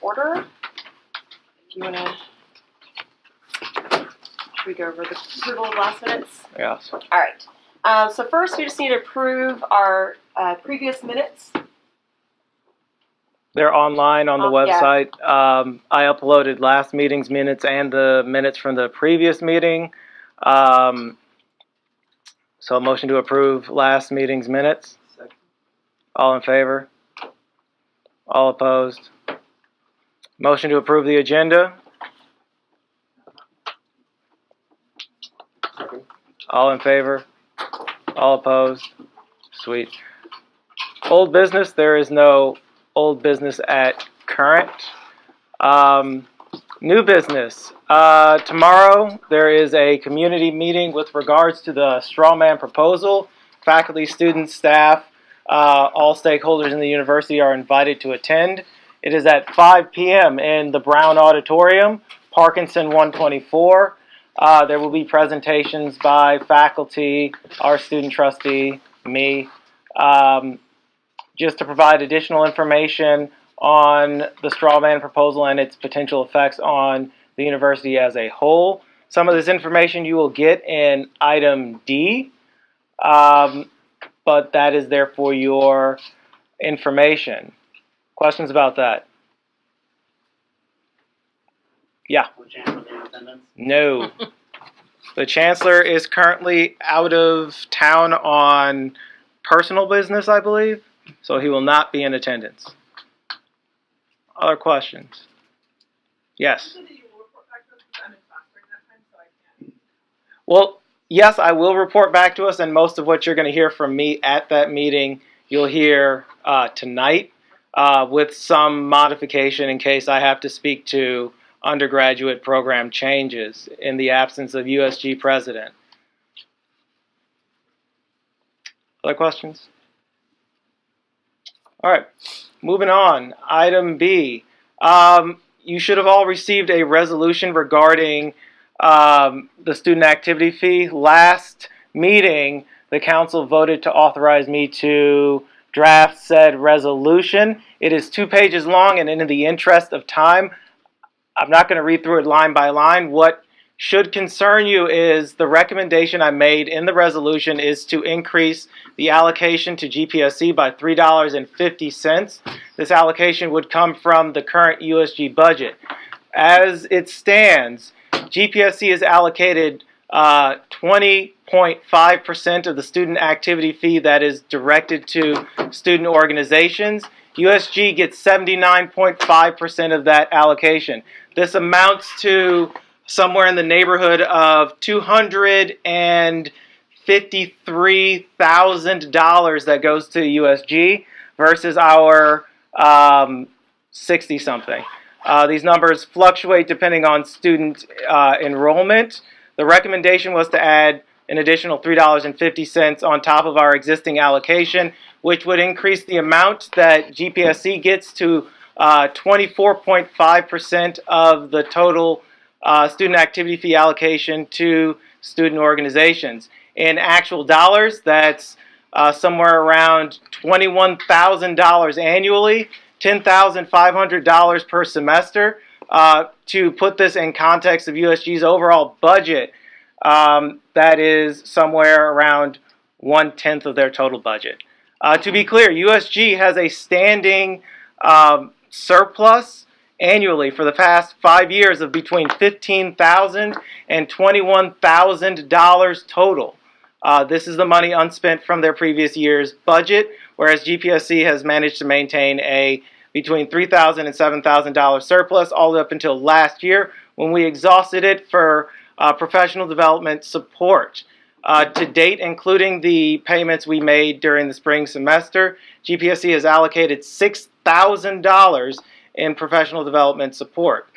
order. If you want to, should we go over the approval of last minutes? Yes. All right. So first, we just need to approve our previous minutes. They're online on the Yeah. website. I uploaded last meeting's minutes and the minutes from the previous meeting. So a motion to approve last meeting's minutes. Second. All in favor? All opposed? Motion to approve the agenda. Second. All in favor? All opposed? Sweet. Old business, there is no old business at current. New business. Tomorrow there is a community meeting with regards to the strawman proposal. Faculty, students, staff, all stakeholders in the university are invited to attend. It is at 5 p.m. in the Brown Auditorium, Parkinson 124. There will be presentations by faculty, our student trustee, me, just to provide additional information on the strawman proposal and its potential effects on the university as a whole. Some of this information you will get in item D, but that is there for your information. Questions about that? Yeah. No. The chancellor is currently out of town on personal business, I believe, so he will not be in attendance. Other questions? Yes. Well, yes, I will report back to us, and most of what you're going to hear from me at that meeting, you'll hear tonight, with some modification in case I have to speak to undergraduate program changes in the absence of USG president. Other questions? All right, moving on. Item B. You should have all received a resolution regarding the student activity fee. Last meeting, the council voted to authorize me to draft said resolution. It is 2 pages long, and in the interest of time, I'm not going to read through it line by line. What should concern you is the recommendation I made in the resolution is to increase the allocation to GPSC by $3.50. This allocation would come from the current USG budget. As it stands, GPSC is allocated 20.5% of the student activity fee that is directed to student organizations. USG gets 79.5% of that allocation. This amounts to somewhere in the neighborhood of $253,000 that goes to USG versus our 60-something. These numbers fluctuate depending on student enrollment. The recommendation was to add an additional $3.50 on top of our existing allocation, which would increase the amount that GPSC gets to 24.5% of the total student activity fee allocation to student organizations. In actual dollars, that's somewhere around $21,000 annually, $10,500 per semester. To put this in context of USG's overall budget, that is somewhere around 1/10 of their total budget. To be clear, USG has a standing surplus annually for the past 5 years of between $15,000 and $21,000 total. This is the money unspent from their previous year's budget, whereas GPSC has managed to maintain a between $3,000 and $7,000 surplus all the way up until last year when we exhausted it for professional development support. To date, including the payments we made during the spring semester, GPSC has allocated $6,000 in professional development support.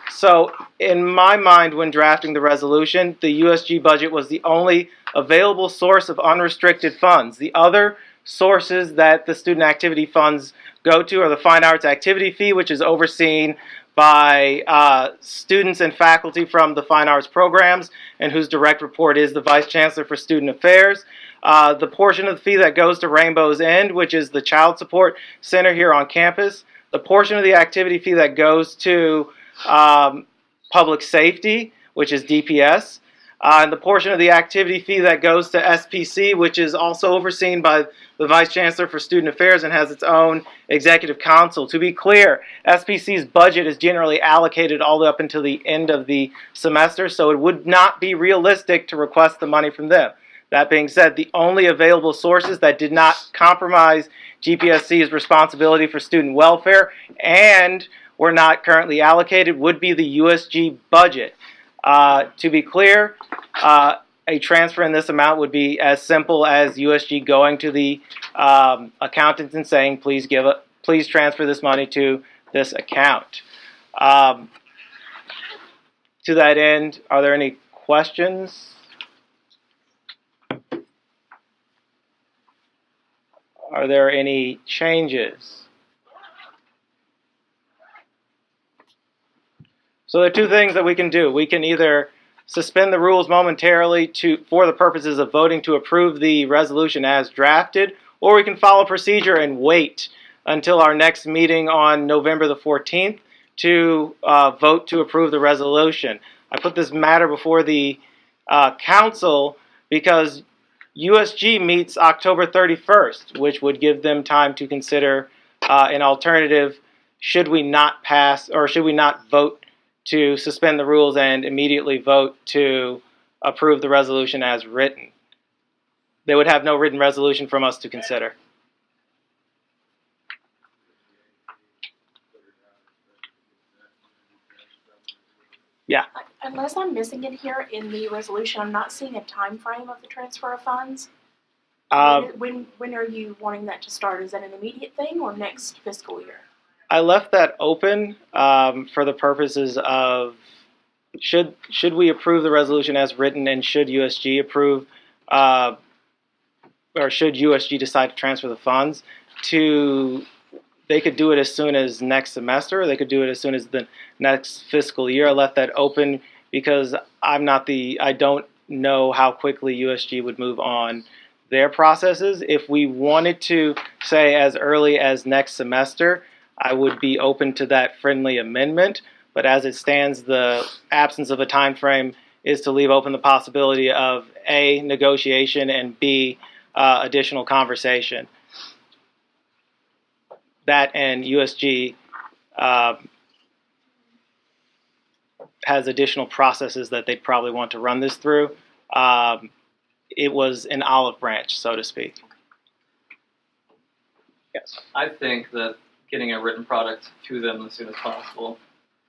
So in my mind, when drafting the resolution, the USG budget was the only available source of unrestricted funds. The other sources that the student activity funds go to are the Fine Arts Activity Fee, which is overseen by students and faculty from the fine arts programs, and whose direct report is the Vice Chancellor for Student Affairs. The portion of the fee that goes to Rainbow's End, which is the child support center here on campus, the portion of the activity fee that goes to public safety, which is DPS, and the portion of the activity fee that goes to SPC, which is also overseen by the Vice Chancellor for Student Affairs and has its own executive council. To be clear, SPC's budget is generally allocated all the way up until the end of the semester, so it would not be realistic to request the money from them. That being said, the only available sources that did not compromise GPSC's responsibility for student welfare and were not currently allocated would be the USG budget. To be clear, a transfer in this amount would be as simple as USG going to the accountant and saying, please transfer this money to this account. To that end, are there any questions? Are there any changes? So there are two things that we can do. We can either suspend the rules momentarily for the purposes of voting to approve the resolution as drafted, or we can follow procedure and wait until our next meeting on November the 14th to vote to approve the resolution. I put this matter before the council because USG meets October 31st, which would give them time to consider an alternative should we not pass, or should we not vote to suspend the rules and immediately vote to approve the resolution as written. They would have no written resolution from us to consider. Yeah. Unless I'm missing it here in the resolution, I'm not seeing a time frame of the transfer of funds. When are you wanting that to start? Is that an immediate thing or next fiscal year? I left that open for the purposes of should we approve the resolution as written, and should USG approve, or should USG decide to transfer the funds they could do it as soon as next semester, or they could do it as soon as the next fiscal year. I left that open because I don't know how quickly USG would move on their processes. If we wanted to say as early as next semester, I would be open to that friendly amendment, but as it stands, the absence of a time frame is to leave open the possibility of A, negotiation, and B, additional conversation. That and USG has additional processes that they'd probably want to run this through. It was an olive branch, so to speak. Yes. I think that getting a written product to them as soon as possible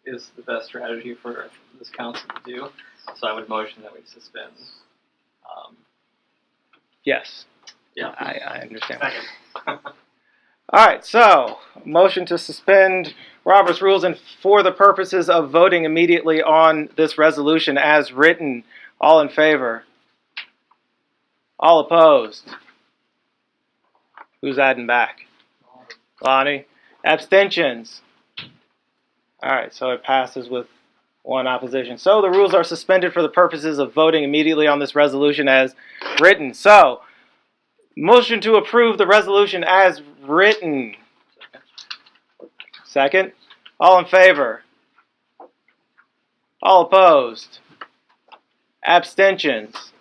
is the best strategy for this council to do. So I would motion that we suspend. Yes. Yeah. I understand. All right, so motion to suspend Robert's rules and for the purposes of voting immediately on this resolution as written. All in favor? All opposed? Who's adding back? Lonnie? Abstentions? All right, so it passes with one opposition. So the rules are suspended for the purposes of voting immediately on this resolution as written. So, motion to approve the resolution as written. Second. All in favor? All opposed? Abstentions?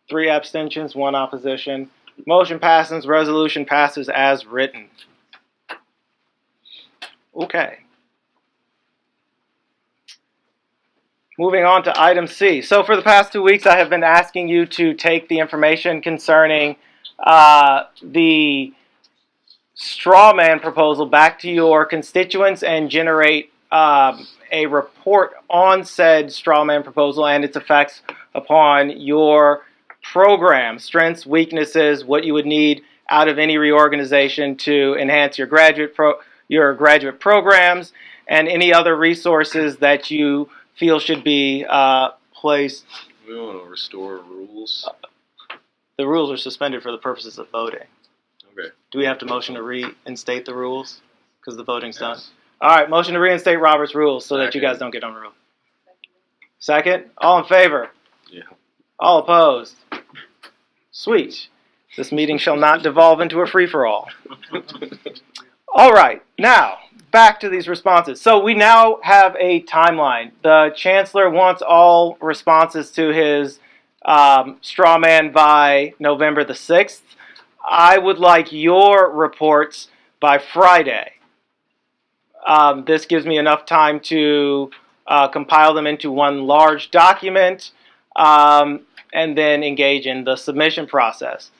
3 abstentions, 1 opposition. Motion passes, resolution passes as written. Okay. Moving on to item C. So for the past 2 weeks, I have been asking you to take the information concerning the straw man proposal back to your constituents and generate a report on said straw man proposal and its effects upon your program, strengths, weaknesses, what you would need out of any reorganization to enhance your graduate programs, and any other resources that you feel should be placed. We want to restore rules. The rules are suspended for the purposes of voting. Okay. Do we have to motion to reinstate the rules? Because the voting's done. All right, motion to reinstate Robert's rules so that you guys don't get overruled. Second? All in favor? Yeah. All opposed? Sweet. This meeting shall not devolve into a free-for-all. All right, now back to these responses. So we now have a timeline. The Chancellor wants all responses to his straw man by November the 6th. I would like your reports by Friday. This gives me enough time to compile them into one large document and then engage in the submission process.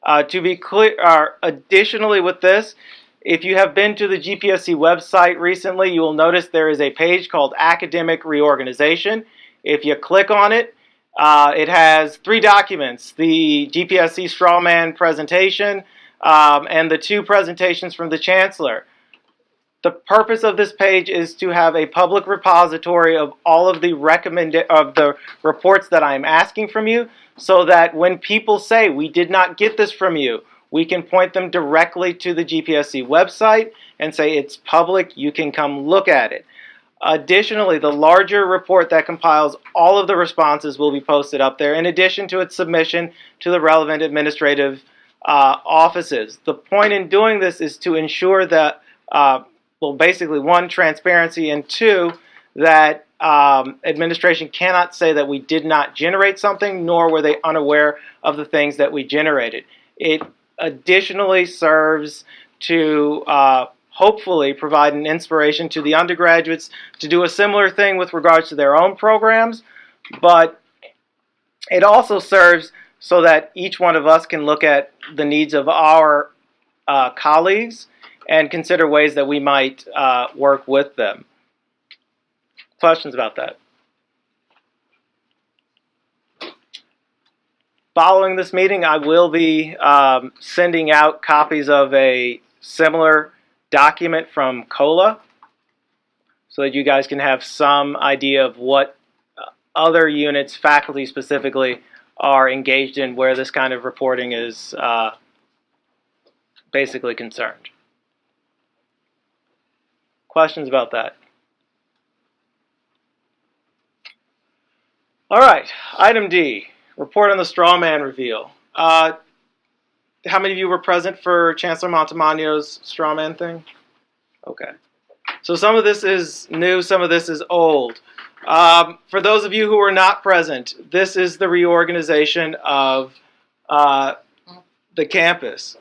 To be clear, additionally with this, if you have been to the GPSC website recently, you will notice there is a page called Academic Reorganization. If you click on it, it has 3 documents: the GPSC Strawman presentation and the 2 presentations from the Chancellor. The purpose of this page is to have a public repository of all of the reports that I am asking from you, so that when people say we did not get this from you, we can point them directly to the GPSC website and say it's public, you can come look at it. Additionally, the larger report that compiles all of the responses will be posted up there, in addition to its submission to the relevant administrative offices. The point in doing this is to ensure that, well, basically, 1, transparency, and 2, that administration cannot say that we did not generate something, nor were they unaware of the things that we generated. It additionally serves to hopefully provide an inspiration to the undergraduates to do a similar thing with regards to their own programs, but it also serves so that each one of us can look at the needs of our colleagues and consider ways that we might work with them. Questions about that? Following this meeting, I will be sending out copies of a similar document from COLA so that you guys can have some idea of what other units, faculty specifically, are engaged in where this kind of reporting is basically concerned. Questions about that? All right, item D. Report on the straw man reveal. How many of you were present for Chancellor Montemagno's straw man thing? Okay. So some of this is new, some of this is old. For those of you who were not present, this is the reorganization of the campus.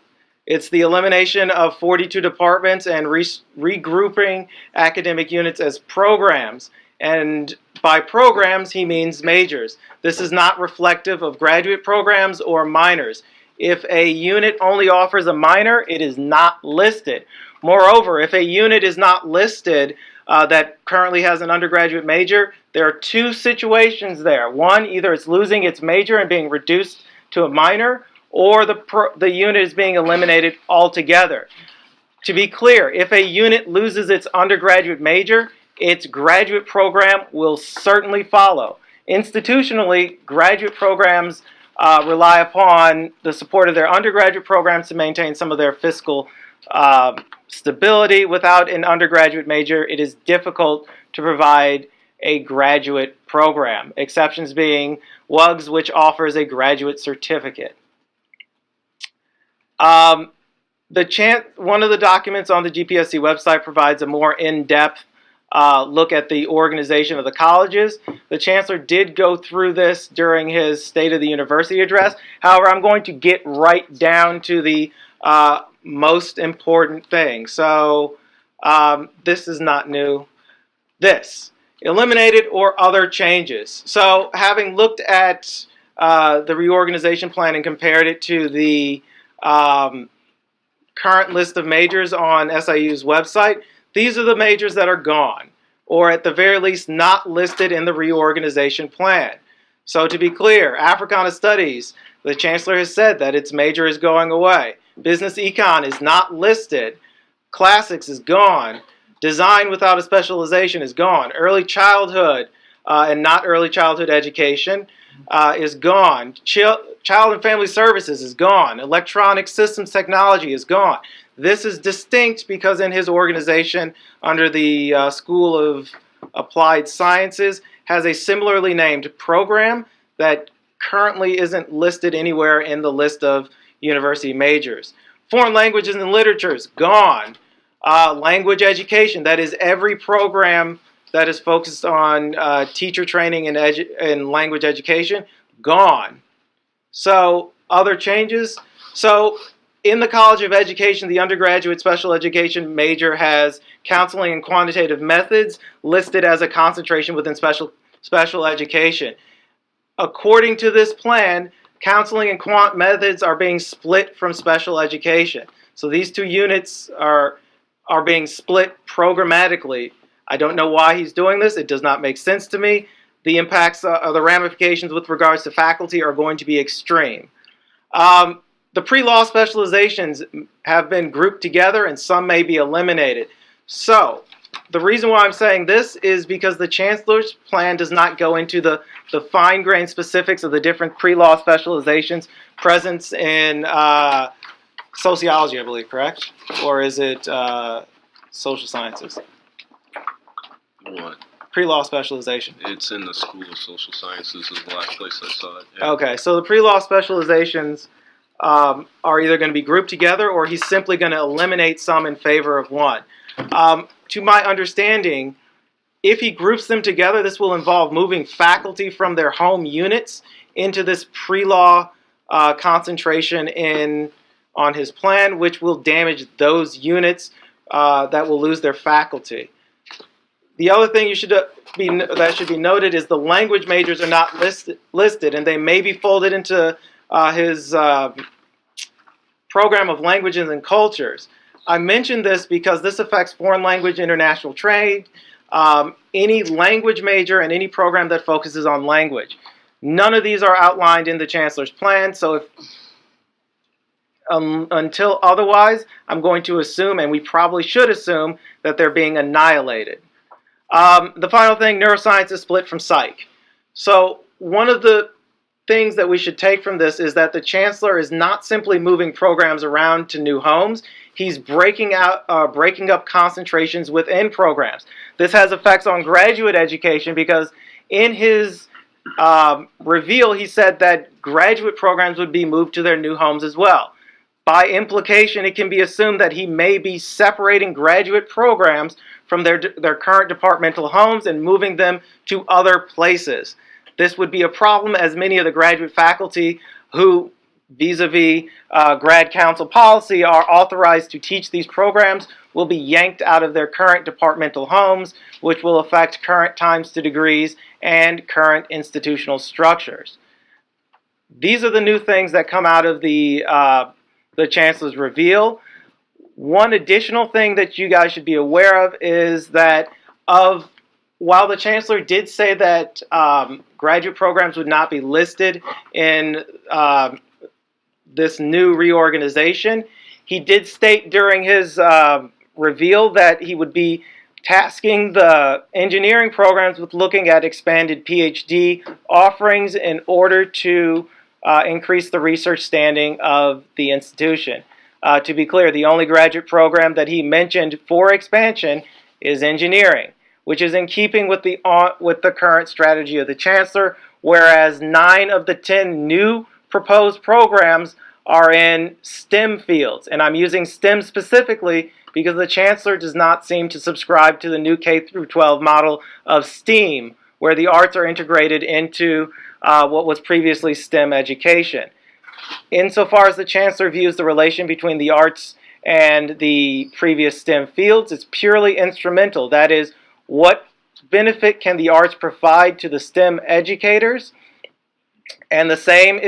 It's the elimination of 42 departments and regrouping academic units as programs. And by programs, he means majors. This is not reflective of graduate programs or minors. If a unit only offers a minor, it is not listed. Moreover, if a unit is not listed that currently has an undergraduate major, there are 2 situations there. One, either it's losing its major and being reduced to a minor, or the unit is being eliminated altogether. To be clear, if a unit loses its undergraduate major, its graduate program will certainly follow. Institutionally, graduate programs rely upon the support of their undergraduate programs to maintain some of their fiscal stability. Without an undergraduate major, it is difficult to provide a graduate program, exceptions being WUGS, which offers a graduate certificate. One of the documents on the GPSC website provides a more in-depth look at the organization of the colleges. The Chancellor did go through this during his State of the University address. However, I'm going to get right down to the most important thing. So this is not new. This, eliminated or other changes. So having looked at the reorganization plan and compared it to the current list of majors on SIU's website, these are the majors that are gone, or at the very least not listed in the reorganization plan. So to be clear, Africana Studies, the Chancellor has said that its major is going away. Business Econ is not listed. Classics is gone. Design without a specialization is gone. Early childhood and not early childhood education is gone. Child and Family Services is gone. Electronic Systems Technology is gone. This is distinct because in his organization under the School of Applied Sciences has a similarly named program that currently isn't listed anywhere in the list of university majors. Foreign Languages and Literature is gone. Language education, that is every program that is focused on teacher training and language education, gone. So other changes. So in the College of Education, the undergraduate special education major has counseling and quantitative methods listed as a concentration within special education. According to this plan, counseling and quant methods are being split from special education. So these two units are being split programmatically. I don't know why he's doing this. It does not make sense to me. The impacts of the ramifications with regards to faculty are going to be extreme. The pre-law specializations have been grouped together and some may be eliminated. So the reason why I'm saying this is because the Chancellor's plan does not go into the fine-grained specifics of the different pre-law specializations present in sociology, I believe, correct? Or is it social sciences? What? Pre-law specialization. It's in the School of Social Sciences is the last place I saw it. Yeah. Okay, so the pre-law specializations are either going to be grouped together or he's simply going to eliminate some in favor of one. To my understanding, if he groups them together, this will involve moving faculty from their home units into this pre-law concentration on his plan, which will damage those units that will lose their faculty. The other thing that should be noted is the language majors are not listed, and they may be folded into his program of languages and cultures. I mention this because this affects foreign language, international trade, any language major, and any program that focuses on language. None of these are outlined in the Chancellor's plan, so until otherwise, I'm going to assume, and we probably should assume, that they're being annihilated. The final thing, neuroscience is split from psych. So one of the things that we should take from this is that the Chancellor is not simply moving programs around to new homes. He's breaking up concentrations within programs. This has effects on graduate education because in his reveal, he said that graduate programs would be moved to their new homes as well. By implication, it can be assumed that he may be separating graduate programs from their current departmental homes and moving them to other places. This would be a problem as many of the graduate faculty who, vis-a-vis grad council policy, are authorized to teach these programs will be yanked out of their current departmental homes, which will affect current times to degrees and current institutional structures. These are the new things that come out of the Chancellor's reveal. One additional thing that you guys should be aware of is that while the Chancellor did say that graduate programs would not be listed in this new reorganization, he did state during his reveal that he would be tasking the engineering programs with looking at expanded PhD offerings in order to increase the research standing of the institution. To be clear, the only graduate program that he mentioned for expansion is engineering, which is in keeping with the current strategy of the Chancellor, whereas 9 of the 10 new proposed programs are in STEM fields. And I'm using STEM specifically because the Chancellor does not seem to subscribe to the new K-12 model of STEAM, where the arts are integrated into what was previously STEM education. Insofar as the Chancellor views the relation between the arts and the previous STEM fields, it's purely instrumental. That is, what benefit can the arts provide to the STEM educators? And the same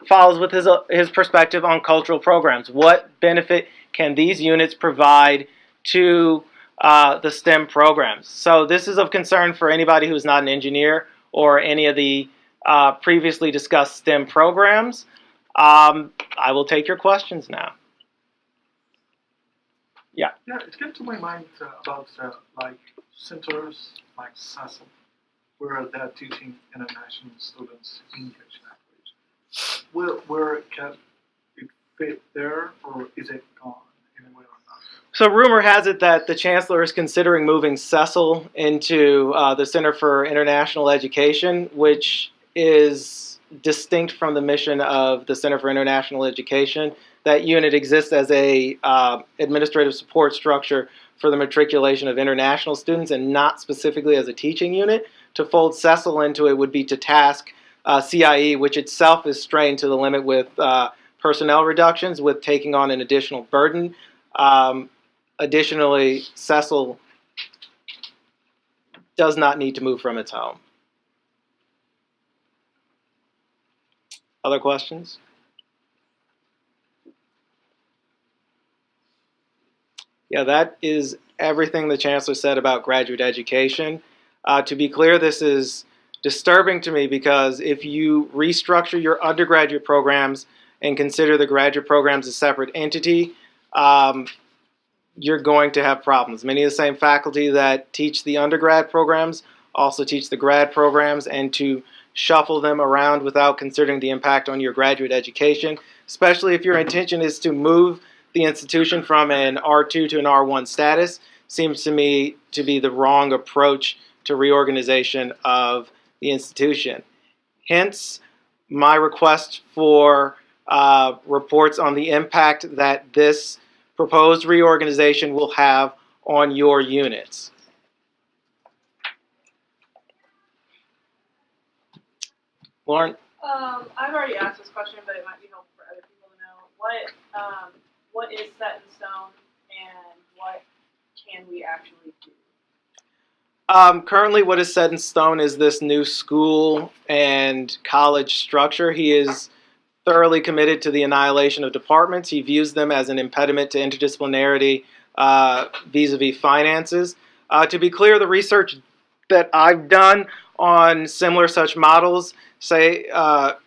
follows with his perspective on cultural programs. What benefit can these units provide to the STEM programs? So this is of concern for anybody who's not an engineer or any of the previously discussed STEM programs. I will take your questions now. Yeah. Yeah, it came to my mind about like centers like SASL, where they're teaching international students English language. Where can it fit there, or is it gone anywhere or not? So rumor has it that the Chancellor is considering moving CECIL into the Center for International Education, which is distinct from the mission of the Center for International Education. that unit exists as a administrative support structure for the matriculation of international students and not specifically as a teaching unit. To fold Cecil into it would be to task CIE, which itself is strained to the limit with personnel reductions, with taking on an additional burden. Additionally, Cecil does not need to move from its home. Other questions? Yeah, that is everything the Chancellor said about graduate education. To be clear, this is disturbing to me because if you restructure your undergraduate programs and consider the graduate programs a separate entity, you're going to have problems. Many of the same faculty that teach the undergrad programs also teach the grad programs, and to shuffle them around without considering the impact on your graduate education, especially if your intention is to move the institution from an R2 to an R1 status, seems to me to be the wrong approach to reorganization of the institution. Hence, my request for reports on the impact that this proposed reorganization will have on your units. Lauren? I've already asked this question, but it might be helpful for other people to know. What is set in stone, and what can we actually do? Currently, what is set in stone is this new school and college structure. He is thoroughly committed to the annihilation of departments. He views them as an impediment to interdisciplinarity vis-a-vis finances. To be clear, the research that I've done on similar such models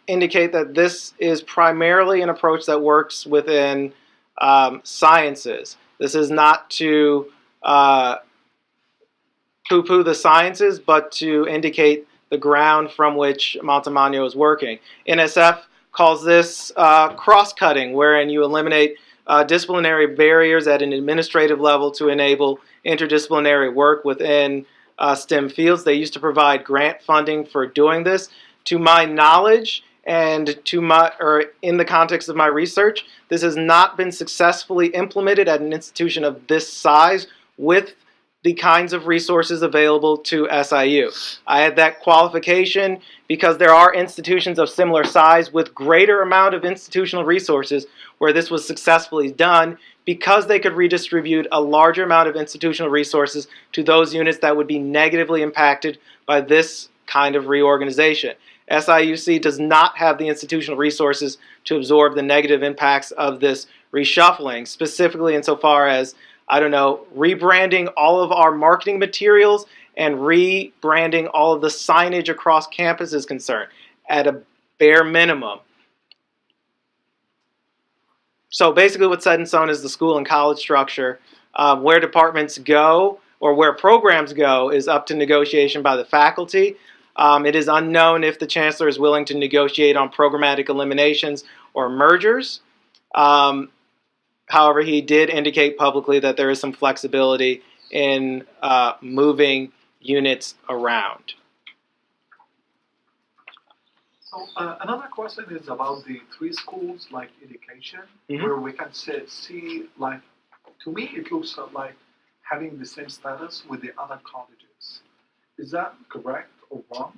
indicate that this is primarily an approach that works within sciences. This is not to poo-poo the sciences, but to indicate the ground from which Montemagno is working. NSF calls this cross-cutting, wherein you eliminate disciplinary barriers at an administrative level to enable interdisciplinary work within STEM fields. They used to provide grant funding for doing this. To my knowledge, and in the context of my research, this has not been successfully implemented at an institution of this size with the kinds of resources available to SIU. I had that qualification because there are institutions of similar size with greater amount of institutional resources where this was successfully done because they could redistribute a larger amount of institutional resources to those units that would be negatively impacted by this kind of reorganization. SIUC does not have the institutional resources to absorb the negative impacts of this reshuffling, specifically insofar as, rebranding all of our marketing materials and rebranding all of the signage across campus is concerned, at a bare minimum. So basically what's set in stone is the school and college structure. Where departments go or where programs go is up to negotiation by the faculty. It is unknown if the Chancellor is willing to negotiate on programmatic eliminations or mergers. However, he did indicate publicly that there is some flexibility in moving units around. So another question is about the three schools, like education, where we can see, like, to me it looks like having the same status with the other colleges. Is that correct or wrong?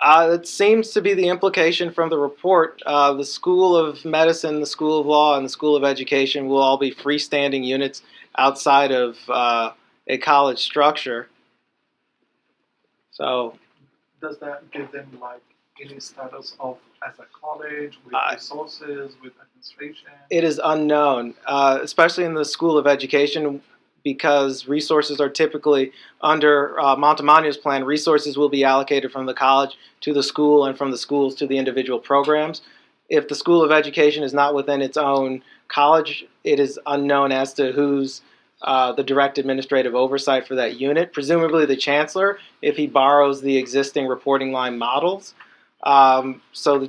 It seems to be the implication from the report. The School of Medicine, the School of Law, and the School of Education will all be freestanding units outside of a college structure. So, does that give them like any status of as a college with resources, with administration? It is unknown, especially in the School of Education, because resources are typically under Montemagno's plan. Resources will be allocated from the college to the school and from the schools to the individual programs. If the School of Education is not within its own college, it is unknown as to who's the direct administrative oversight for that unit. Presumably the Chancellor, if he borrows the existing reporting line models. So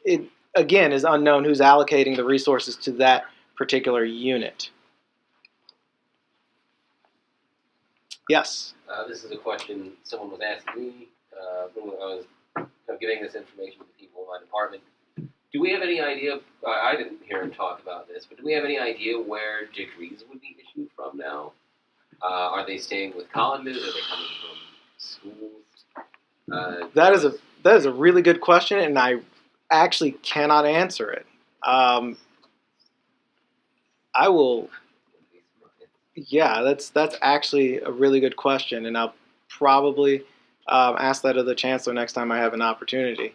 it, again, is unknown who's allocating the resources to that particular unit. Yes? This is a question someone was asking me when I was giving this information to people in my department. Do we have any idea, I didn't hear him talk about this, but do we have any idea where degrees would be issued from now? Are they staying with colleges? Are they coming from schools? That is a really good question, and I actually cannot answer it. I will. Yeah, that's actually a really good question, and I'll probably ask that of the chancellor next time I have an opportunity.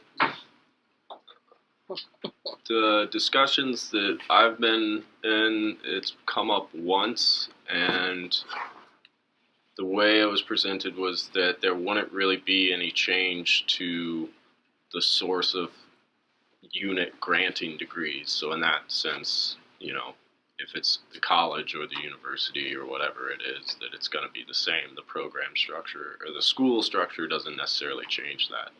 The discussions that I've been in, it's come up once, and the way it was presented was that there wouldn't really be any change to the source of unit granting degrees. So in that sense, you know, if it's the college or the university or whatever it is, that it's going to be the same. The program structure or the school structure doesn't necessarily change that.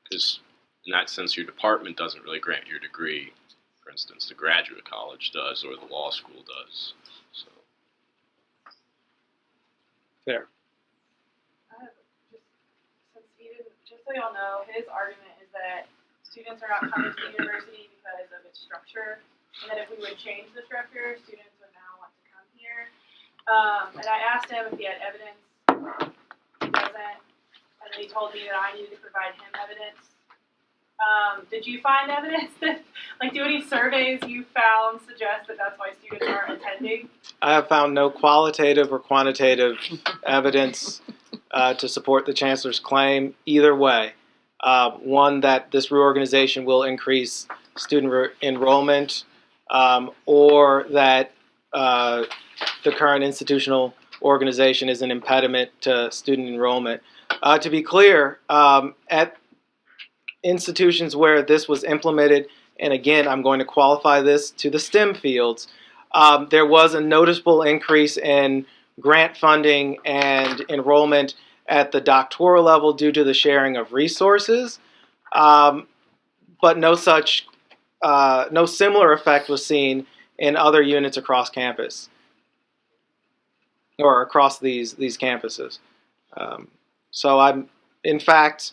Because in that sense, your department doesn't really grant your degree. For instance, the graduate college does or the law school does. So. Fair. Just so y'all know, his argument is that students are not coming to the university because of its structure, and that if we would change the structure, students would now want to come here. And I asked him if he had evidence. He doesn't, and then he told me that I needed to provide him evidence. Did you find evidence that, like, do any surveys you found suggest that that's why students aren't attending? I have found no qualitative or quantitative evidence to support the chancellor's claim either way. One, that this reorganization will increase student enrollment, or that the current institutional organization is an impediment to student enrollment. To be clear, at institutions where this was implemented, and again, I'm going to qualify this to the STEM fields, there was a noticeable increase in grant funding and enrollment at the doctoral level due to the sharing of resources, but no similar effect was seen in other units across campus or across these campuses. So I'm, in fact,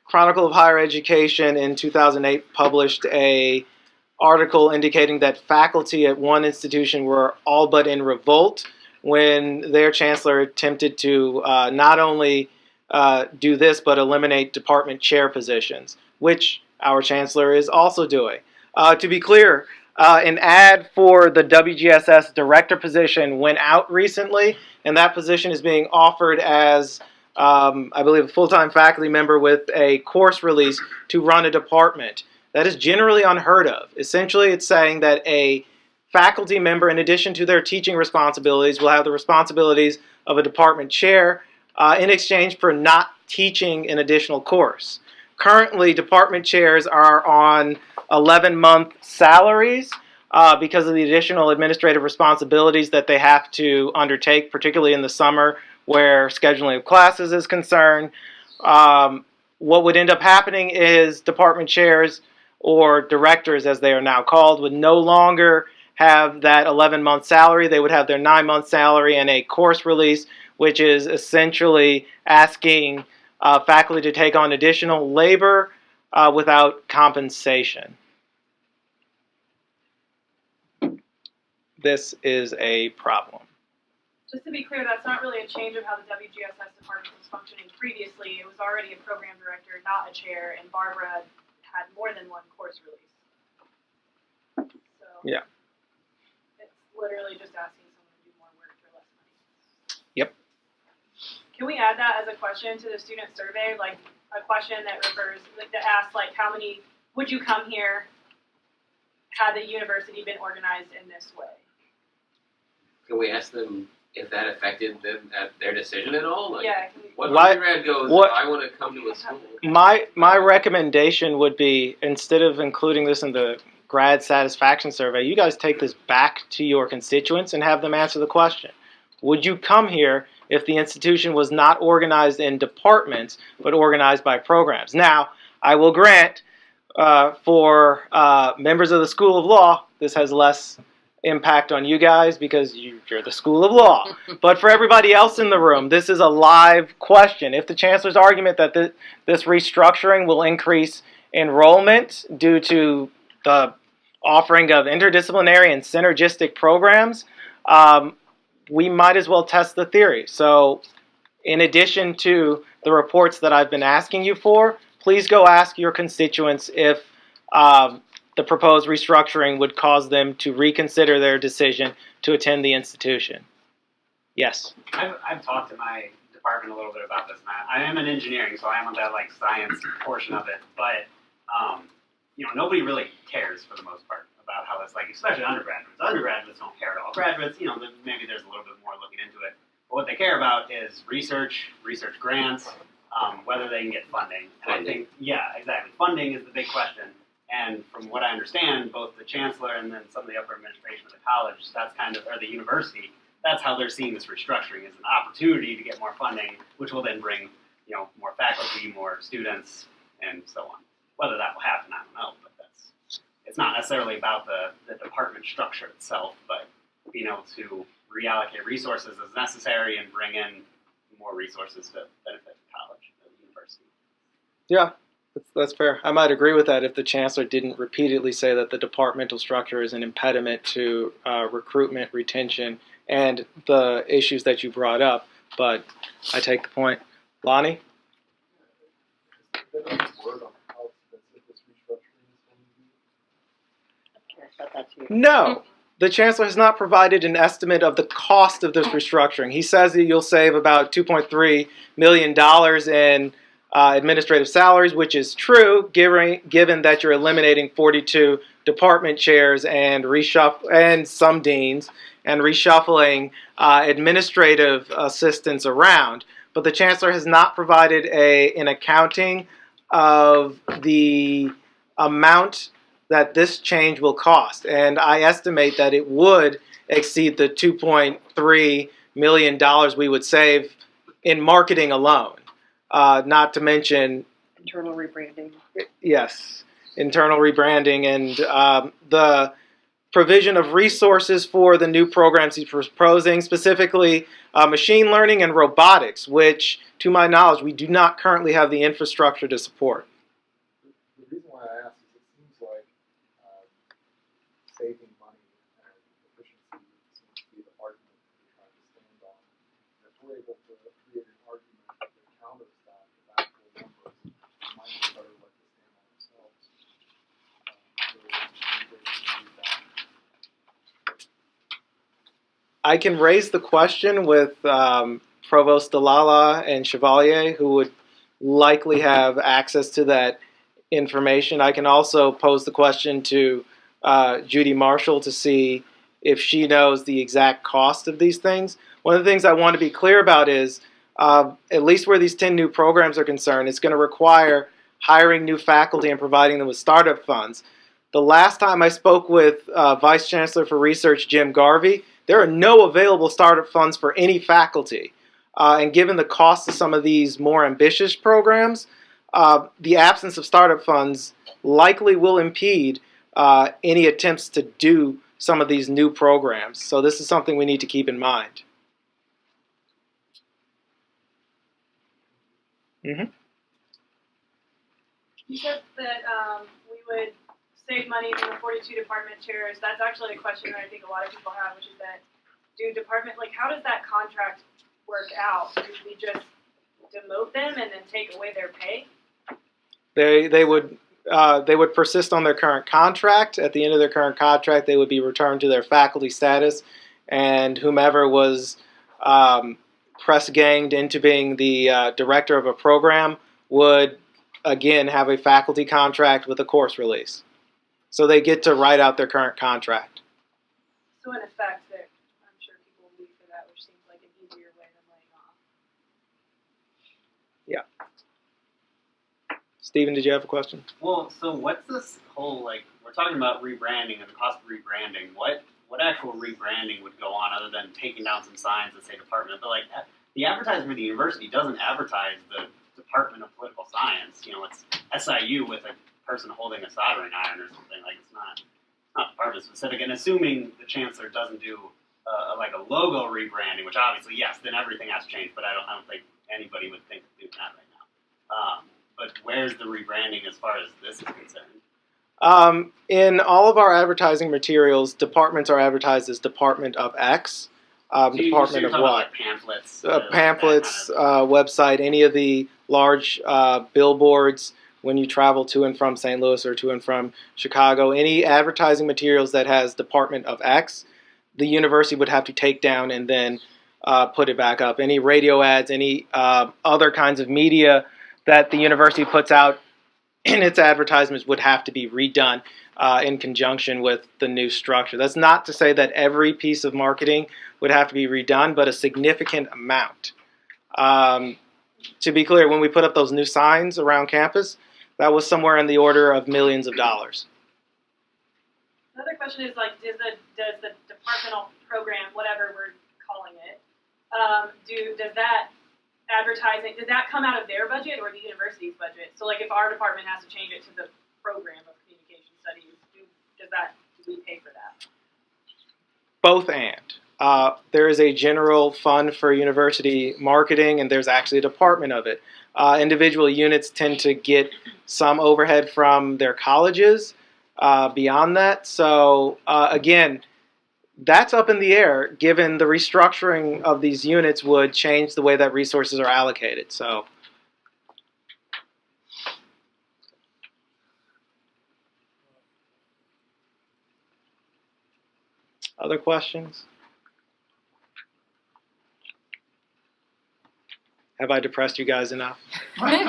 Chronicle of Higher Education in 2008 published a article indicating that faculty at one institution were all but in revolt when their chancellor attempted to not only do this but eliminate department chair positions, which our chancellor is also doing. To be clear, an ad for the WGSS director position went out recently, and that position is being offered as I believe a full-time faculty member with a course release to run a department. That is generally unheard of. Essentially, it's saying that a faculty member, in addition to their teaching responsibilities, will have the responsibilities of a department chair in exchange for not teaching an additional course. Currently, department chairs are on 11-month salaries because of the additional administrative responsibilities that they have to undertake, particularly in the summer where scheduling of classes is concerned. What would end up happening is department chairs, or directors as they are now called, would no longer have that 11-month salary. They would have their 9-month salary and a course release, which is essentially asking faculty to take on additional labor without compensation. This is a problem. Just to be clear, that's not really a change of how the WGSS department was functioning previously. It was already a program director, not a chair, and Barbara had more than one course release. So yeah, it's literally just asking someone to do more work for less money. Yep. Can we add that as a question to the student survey, like a question that refers, like, that asks, like, how many would you come here had the university been organized in this way? Can we ask them if that affected them at their decision at all? Like, Yeah. what undergrad goes, I want to come to a school? My recommendation would be, instead of including this in the grad satisfaction survey, you guys take this back to your constituents and have them answer the question. Would you come here if the institution was not organized in departments, but organized by programs? Now, I will grant for members of the School of Law, this has less impact on you guys because you're the School of Law. But for everybody else in the room, this is a live question. If the Chancellor's argument that this restructuring will increase enrollment due to the offering of interdisciplinary and synergistic programs, we might as well test the theory. So in addition to the reports that I've been asking you for, please go ask your constituents if the proposed restructuring would cause them to reconsider their decision to attend the institution. Yes? I've talked to my department a little bit about this, Matt. I am in engineering, so I am on that like science portion of it, but you know, nobody really cares for the most part about how that's like, especially undergraduates. Undergraduates don't care at all. Graduates, you know, maybe there's a little bit more looking into it. But what they care about is research grants, whether they can get funding. And I think, yeah, exactly. Funding is the big question. And from what I understand, both the chancellor and then some of the upper administration of the college, that's kind of, or the university, that's how they're seeing this restructuring as an opportunity to get more funding, which will then bring, you know, more faculty, more students, and so on. Whether that will happen, I don't know, but it's not necessarily about the department structure itself, but being able to reallocate resources as necessary and bring in more resources to benefit the college, the university. Yeah, that's fair. I might agree with that if the chancellor didn't repeatedly say that the departmental structure is an impediment to recruitment, retention, and the issues that you brought up. But I take the point. Lonnie? No. The chancellor has not provided an estimate of the cost of this restructuring. He says that you'll save about $2.3 million in administrative salaries, which is true, given that you're eliminating 42 department chairs and some deans and reshuffling administrative assistants around. But the chancellor has not provided an accounting of the amount that this change will cost. And I estimate that it would exceed the $2.3 million we would save in marketing alone. Not to mention Internal rebranding. Yes, internal rebranding and the provision of resources for the new programs he's proposing, specifically machine learning and robotics, which, to my knowledge, we do not currently have the infrastructure to support. The reason why I ask is it seems like saving money and efficiency seems to be the argument that you're trying to stand on. And if we're able to create an argument that counters that with actual numbers, it might be better let to stand on themselves. I can raise the question with Provost Dalala and Chevalier, who would likely have access to that information. I can also pose the question to Judy Marshall to see if she knows the exact cost of these things. One of the things I want to be clear about is, at least where these 10 new programs are concerned, it's going to require hiring new faculty and providing them with startup funds. The last time I spoke with Vice Chancellor for Research Jim Garvey, there are no available startup funds for any faculty. And given the cost of some of these more ambitious programs, the absence of startup funds likely will impede any attempts to do some of these new programs. So this is something we need to keep in mind. Mm-hmm. You said that we would save money from the 42 department chairs. That's actually a question that I think a lot of people have, which is that how does that contract work out? Do we just demote them and then take away their pay? They would persist on their current contract. At the end of their current contract, they would be returned to their faculty status, and whomever was press-ganged into being the director of a program would, again, have a faculty contract with a course release. So they get to write out their current contract. So in effect, I'm sure people will leave for that, which seems like an easier way than laying off. Yeah. Stephen, did you have a question? Well, so what's this whole, like, we're talking about rebranding and the cost of rebranding. What actual rebranding would go on other than taking down some signs that say department? But, like, the advertising for the university doesn't advertise the Department of Political Science. You know, it's SIU with a person holding a soldering iron or something. Like, it's not not department specific, and assuming the chancellor doesn't do like a logo rebranding, which obviously yes, then everything has to change. But I don't think anybody would think of doing that right now. But where's the rebranding as far as this is concerned? In all of our advertising materials, departments are advertised as Department of X. Department of what? Like pamphlets. Pamphlets, website, any of the large billboards when you travel to and from St. Louis or to and from Chicago. Any advertising materials that has Department of X, the university would have to take down and then put it back up. Any radio ads, any other kinds of media that the university puts out in its advertisements would have to be redone in conjunction with the new structure. That's not to say that every piece of marketing would have to be redone, but a significant amount. To be clear, when we put up those new signs around campus, that was somewhere in the order of millions of dollars. Another question is like, does the departmental program, whatever we're calling it, does that advertising, does that come out of their budget or the university's budget? So like if our department has to change it to the program of communication studies, do we pay for that? Both and. There is a general fund for university marketing, and there's actually a department of it. Individual units tend to get some overhead from their colleges beyond that. So again, that's up in the air, given the restructuring of these units would change the way that resources are allocated. So, other questions? Have I depressed you guys enough? I think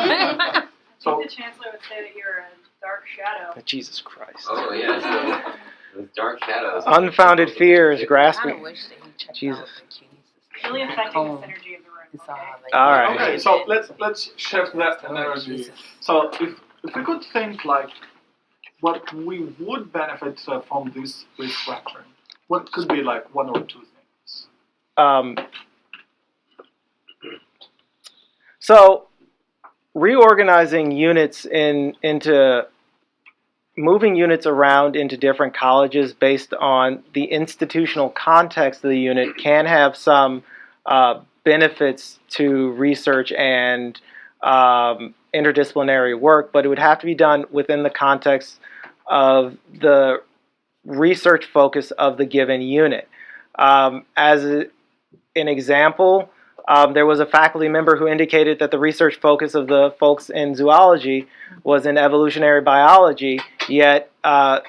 the chancellor would say that you're a dark shadow. Jesus Christ. Oh yeah, so dark shadows. Unfounded fears grasping. Jesus. Really affecting the synergy of the room. Okay? All right. Okay, so let's shift that energy. So if we could think like what we would benefit from this restructuring, what could be like one or two things? So reorganizing units into moving units around into different colleges based on the institutional context of the unit can have some benefits to research and interdisciplinary work, but it would have to be done within the context of the research focus of the given unit. As an example, there was a faculty member who indicated that the research focus of the folks in zoology was in evolutionary biology, yet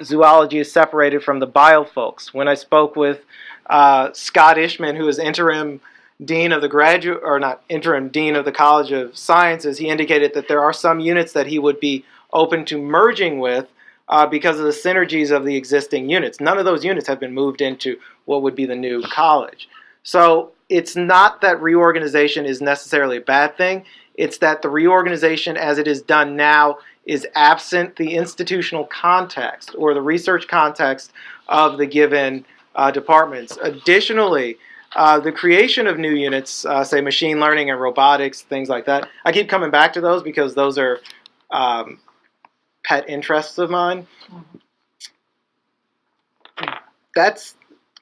zoology is separated from the bio folks. When I spoke with Scott Ishman, who is interim dean of the dean of the College of Sciences, he indicated that there are some units that he would be open to merging with because of the synergies of the existing units. None of those units have been moved into what would be the new college. So it's not that reorganization is necessarily a bad thing. It's that the reorganization as it is done now is absent the institutional context or the research context of the given departments. Additionally, the creation of new units, say machine learning and robotics, things like that, I keep coming back to those because those are pet interests of mine.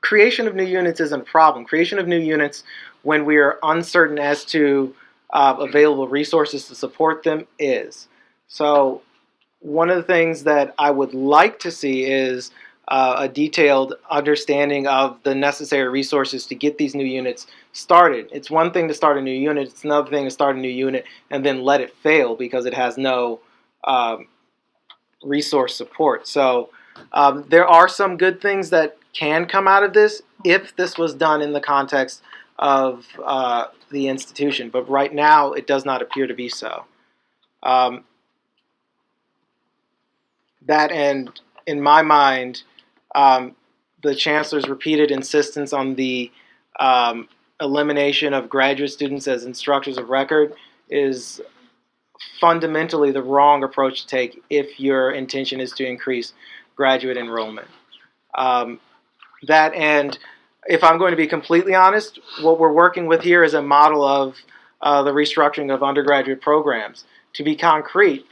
Creation of new units isn't a problem. Creation of new units, when we are uncertain as to available resources to support them, is. So one of the things that I would like to see is a detailed understanding of the necessary resources to get these new units started. It's one thing to start a new unit. It's another thing to start a new unit and then let it fail because it has no resource support. So there are some good things that can come out of this if this was done in the context of the institution. But right now, it does not appear to be so. That and, in my mind, the chancellor's repeated insistence on the elimination of graduate students as instructors of record is fundamentally the wrong approach to take if your intention is to increase graduate enrollment. That and, if I'm going to be completely honest, what we're working with here is a model of the restructuring of undergraduate programs. To be concrete,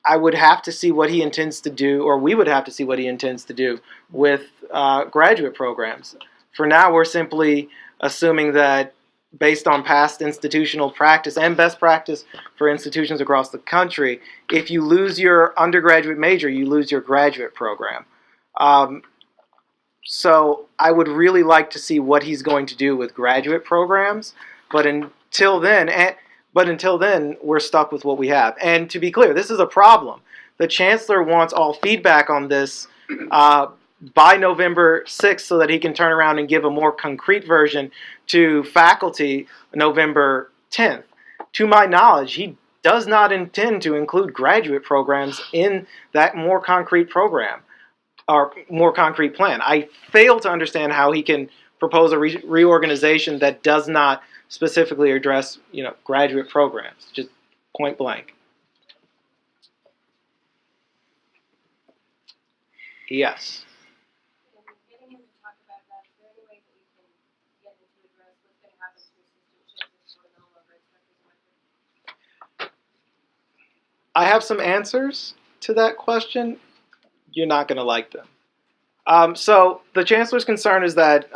I would have to see what he intends to do, or we would have to see what he intends to do with graduate programs. For now, we're simply assuming that based on past institutional practice and best practice for institutions across the country, if you lose your undergraduate major, you lose your graduate program. So I would really like to see what he's going to do with graduate programs, but until then, we're stuck with what we have. And to be clear, this is a problem. The chancellor wants all feedback on this by November 6th so that he can turn around and give a more concrete version to faculty November 10th. To my knowledge, he does not intend to include graduate programs in that more concrete program or more concrete plan. I fail to understand how he can propose a reorganization that does not specifically address, graduate programs, just point blank. Yes. Getting him to talk about that, is there any way that we can get him to address what's going to happen to assistantships if we're no longer expecting them? I have some answers to that question. You're not going to like them. So the chancellor's concern is that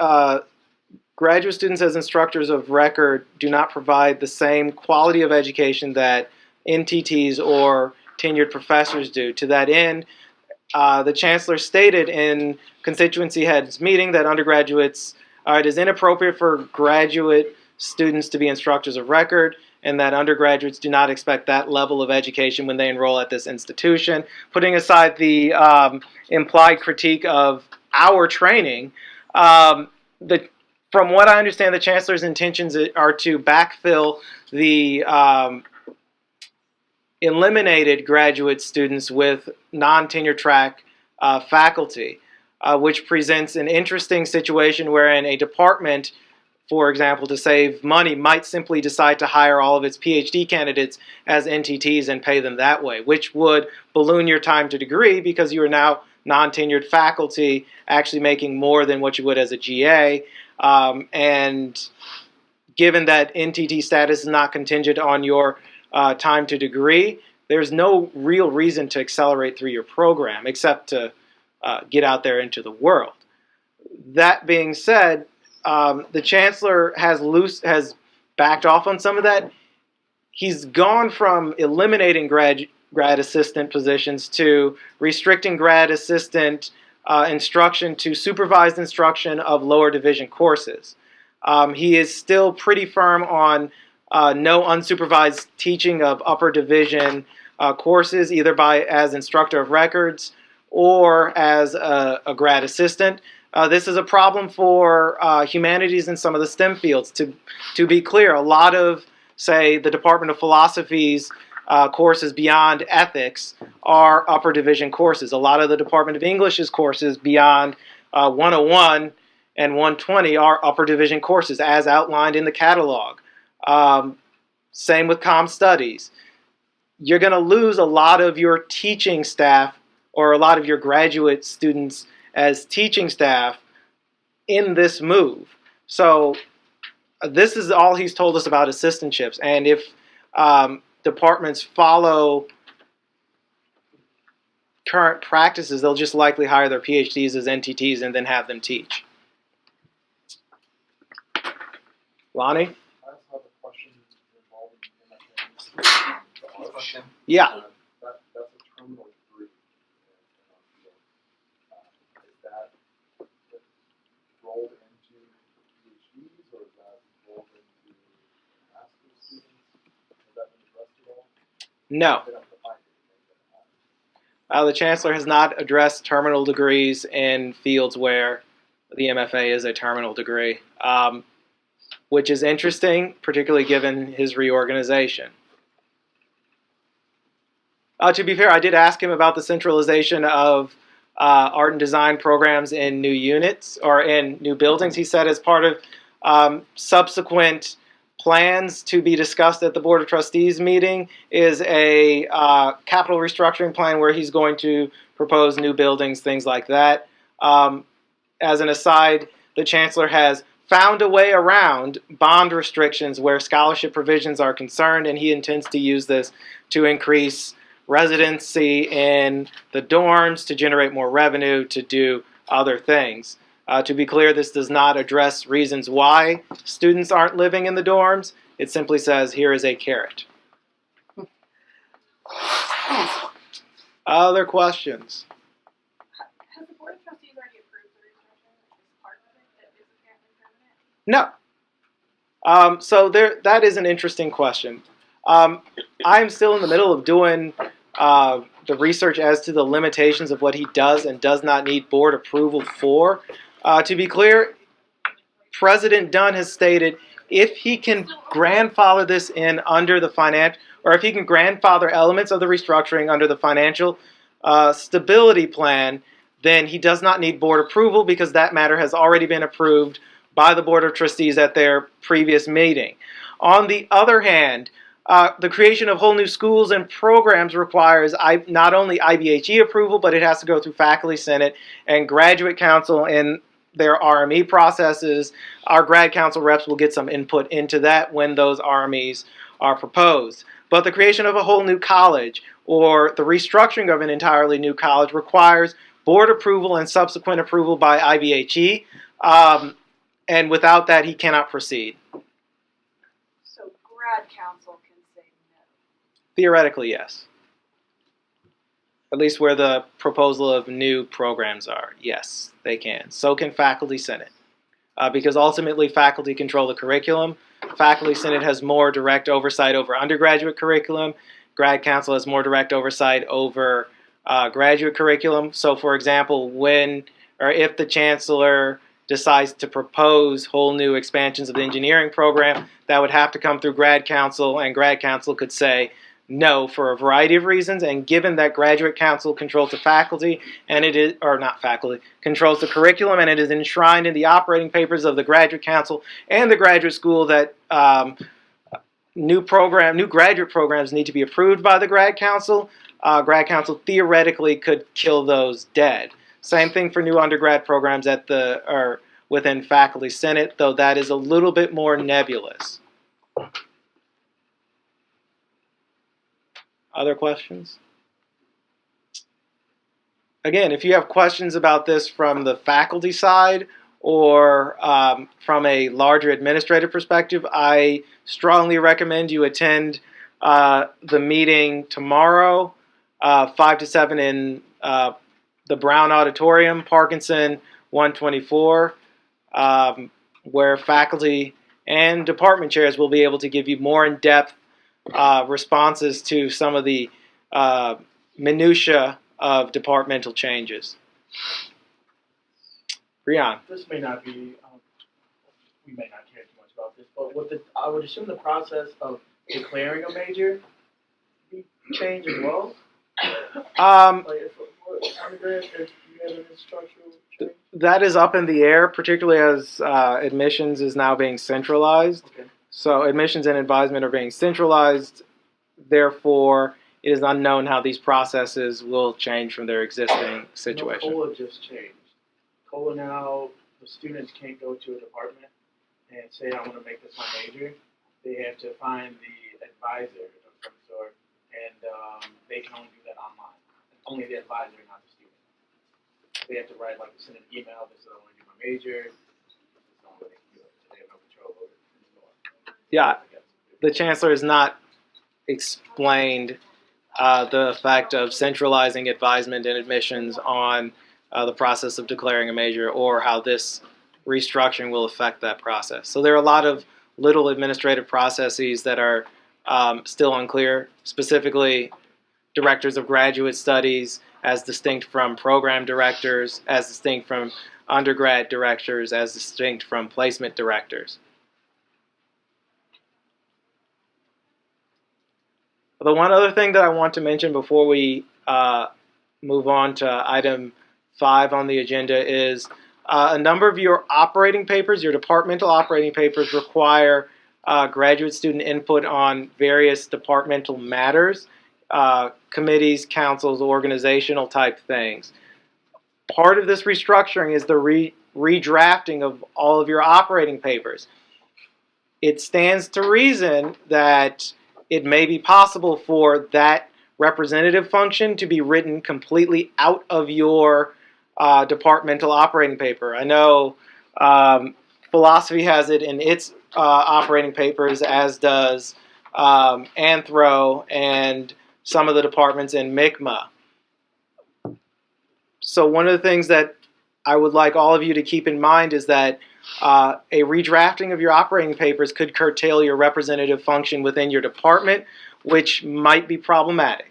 graduate students as instructors of record do not provide the same quality of education that NTTs or tenured professors do. To that end, the chancellor stated in constituency heads meeting that it is inappropriate for graduate students to be instructors of record, and that undergraduates do not expect that level of education when they enroll at this institution. Putting aside the implied critique of our training, from what I understand, the chancellor's intentions are to backfill the eliminated graduate students with non-tenure track faculty, which presents an interesting situation wherein a department, for example, to save money, might simply decide to hire all of its PhD candidates as NTTs and pay them that way, which would balloon your time to degree because you are now non-tenured faculty actually making more than what you would as a GA. And given that NTT status is not contingent on your time to degree, there's no real reason to accelerate through your program except to get out there into the world. That being said, the chancellor has backed off on some of that. He's gone from eliminating grad assistant positions to restricting grad assistant instruction to supervised instruction of lower division courses. He is still pretty firm on no unsupervised teaching of upper division courses, either as instructor of records or as a grad assistant. This is a problem for humanities and some of the STEM fields. To be clear, a lot of, say, the Department of Philosophy's courses beyond ethics are upper division courses. A lot of the Department of English's courses beyond 101 and 120 are upper division courses as outlined in the catalog. Same with Comm Studies. You're going to lose a lot of your teaching staff or a lot of your graduate students as teaching staff in this move. So this is all he's told us about assistantships. And if departments follow current practices, they'll just likely hire their PhDs as NTTs and then have them teach. Lonnie? I also have a question involving MFA. Yeah. That's a terminal degree in our field. Is that rolled into PhDs or is that rolled into master's students? Has that been addressed at all? No. The chancellor has not addressed terminal degrees in fields where the MFA is a terminal degree, which is interesting, particularly given his reorganization. To be fair, I did ask him about the centralization of art and design programs in new units or in new buildings. He said as part of subsequent plans to be discussed at the Board of Trustees meeting is a capital restructuring plan where he's going to propose new buildings, things like that. As an aside, the chancellor has found a way around bond restrictions where scholarship provisions are concerned, and he intends to use this to increase residency in the dorms to generate more revenue to do other things. To be clear, this does not address reasons why students aren't living in the dorms. It simply says, here is a carrot. Other questions? Has the Board of Trustees already approved the restructuring as part of it that is apparently permanent? No. So that is an interesting question. I'm still in the middle of doing the research as to the limitations of what he does and does not need board approval for. To be clear, President Dunn has stated if he can grandfather this in under the or if he can grandfather elements of the restructuring under the financial stability plan, then he does not need board approval because that matter has already been approved by the Board of Trustees at their previous meeting. On the other hand, the creation of whole new schools and programs requires not only IBHE approval, but it has to go through Faculty Senate and Graduate Council in their RME processes. Our grad council reps will get some input into that when those RMEs are proposed. But the creation of a whole new college or the restructuring of an entirely new college requires board approval and subsequent approval by IBHE. And without that, he cannot proceed. So grad council can say no. Theoretically, yes. At least where the proposal of new programs are. Yes, they can. So can Faculty Senate. Because ultimately, faculty control the curriculum. Faculty Senate has more direct oversight over undergraduate curriculum. Grad Council has more direct oversight over graduate curriculum. So, for example, when or if the Chancellor decides to propose whole new expansions of the engineering program, that would have to come through Grad Council, and Grad Council could say no for a variety of reasons. And given that Graduate Council controls the faculty, and it is, or not faculty, controls the curriculum, and it is enshrined in the operating papers of the Graduate Council and the graduate school that new graduate programs need to be approved by the Grad Council. Grad Council theoretically could kill those dead. Same thing for new undergrad programs within Faculty Senate, though that is a little bit more nebulous. Other questions? Again, if you have questions about this from the faculty side or from a larger administrative perspective, I strongly recommend you attend the meeting tomorrow, 5 to 7 in the Brown Auditorium, Parkinson 124, where faculty and department chairs will be able to give you more in-depth responses to some of the minutia of departmental changes. Brian. This may not be, we may not care too much about this, but I would assume the process of declaring a major be changed as well. Like if undergrad, if you have an instructional change? That is up in the air, particularly as admissions is now being centralized. Okay. So admissions and advisement are being centralized. Therefore, it is unknown how these processes will change from their existing situation. COLA just changed. COLA now, the students can't go to a department and say, I want to make this my major. They have to find the advisor of some sort, and they can only do that online. Only the advisor, not the student. They have to send an email that says, I want to do my major. That's the only way they can do it. They have no control over it. Yeah, the Chancellor has not explained the effect of centralizing advisement and admissions on the process of declaring a major or how this restructuring will affect that process. So there are a lot of little administrative processes that are still unclear, specifically directors of graduate studies as distinct from program directors, as distinct from undergrad directors, as distinct from placement directors. The one other thing that I want to mention before we move on to item 5 on the agenda is a number of your operating papers, your departmental operating papers, require graduate student input on various departmental matters, committees, councils, organizational type things. Part of this restructuring is the redrafting of all of your operating papers. It stands to reason that it may be possible for that representative function to be written completely out of your departmental operating paper. I know philosophy has it in its operating papers, as does Anthro and some of the departments in MICMA. So one of the things that I would like all of you to keep in mind is that a redrafting of your operating papers could curtail your representative function within your department, which might be problematic.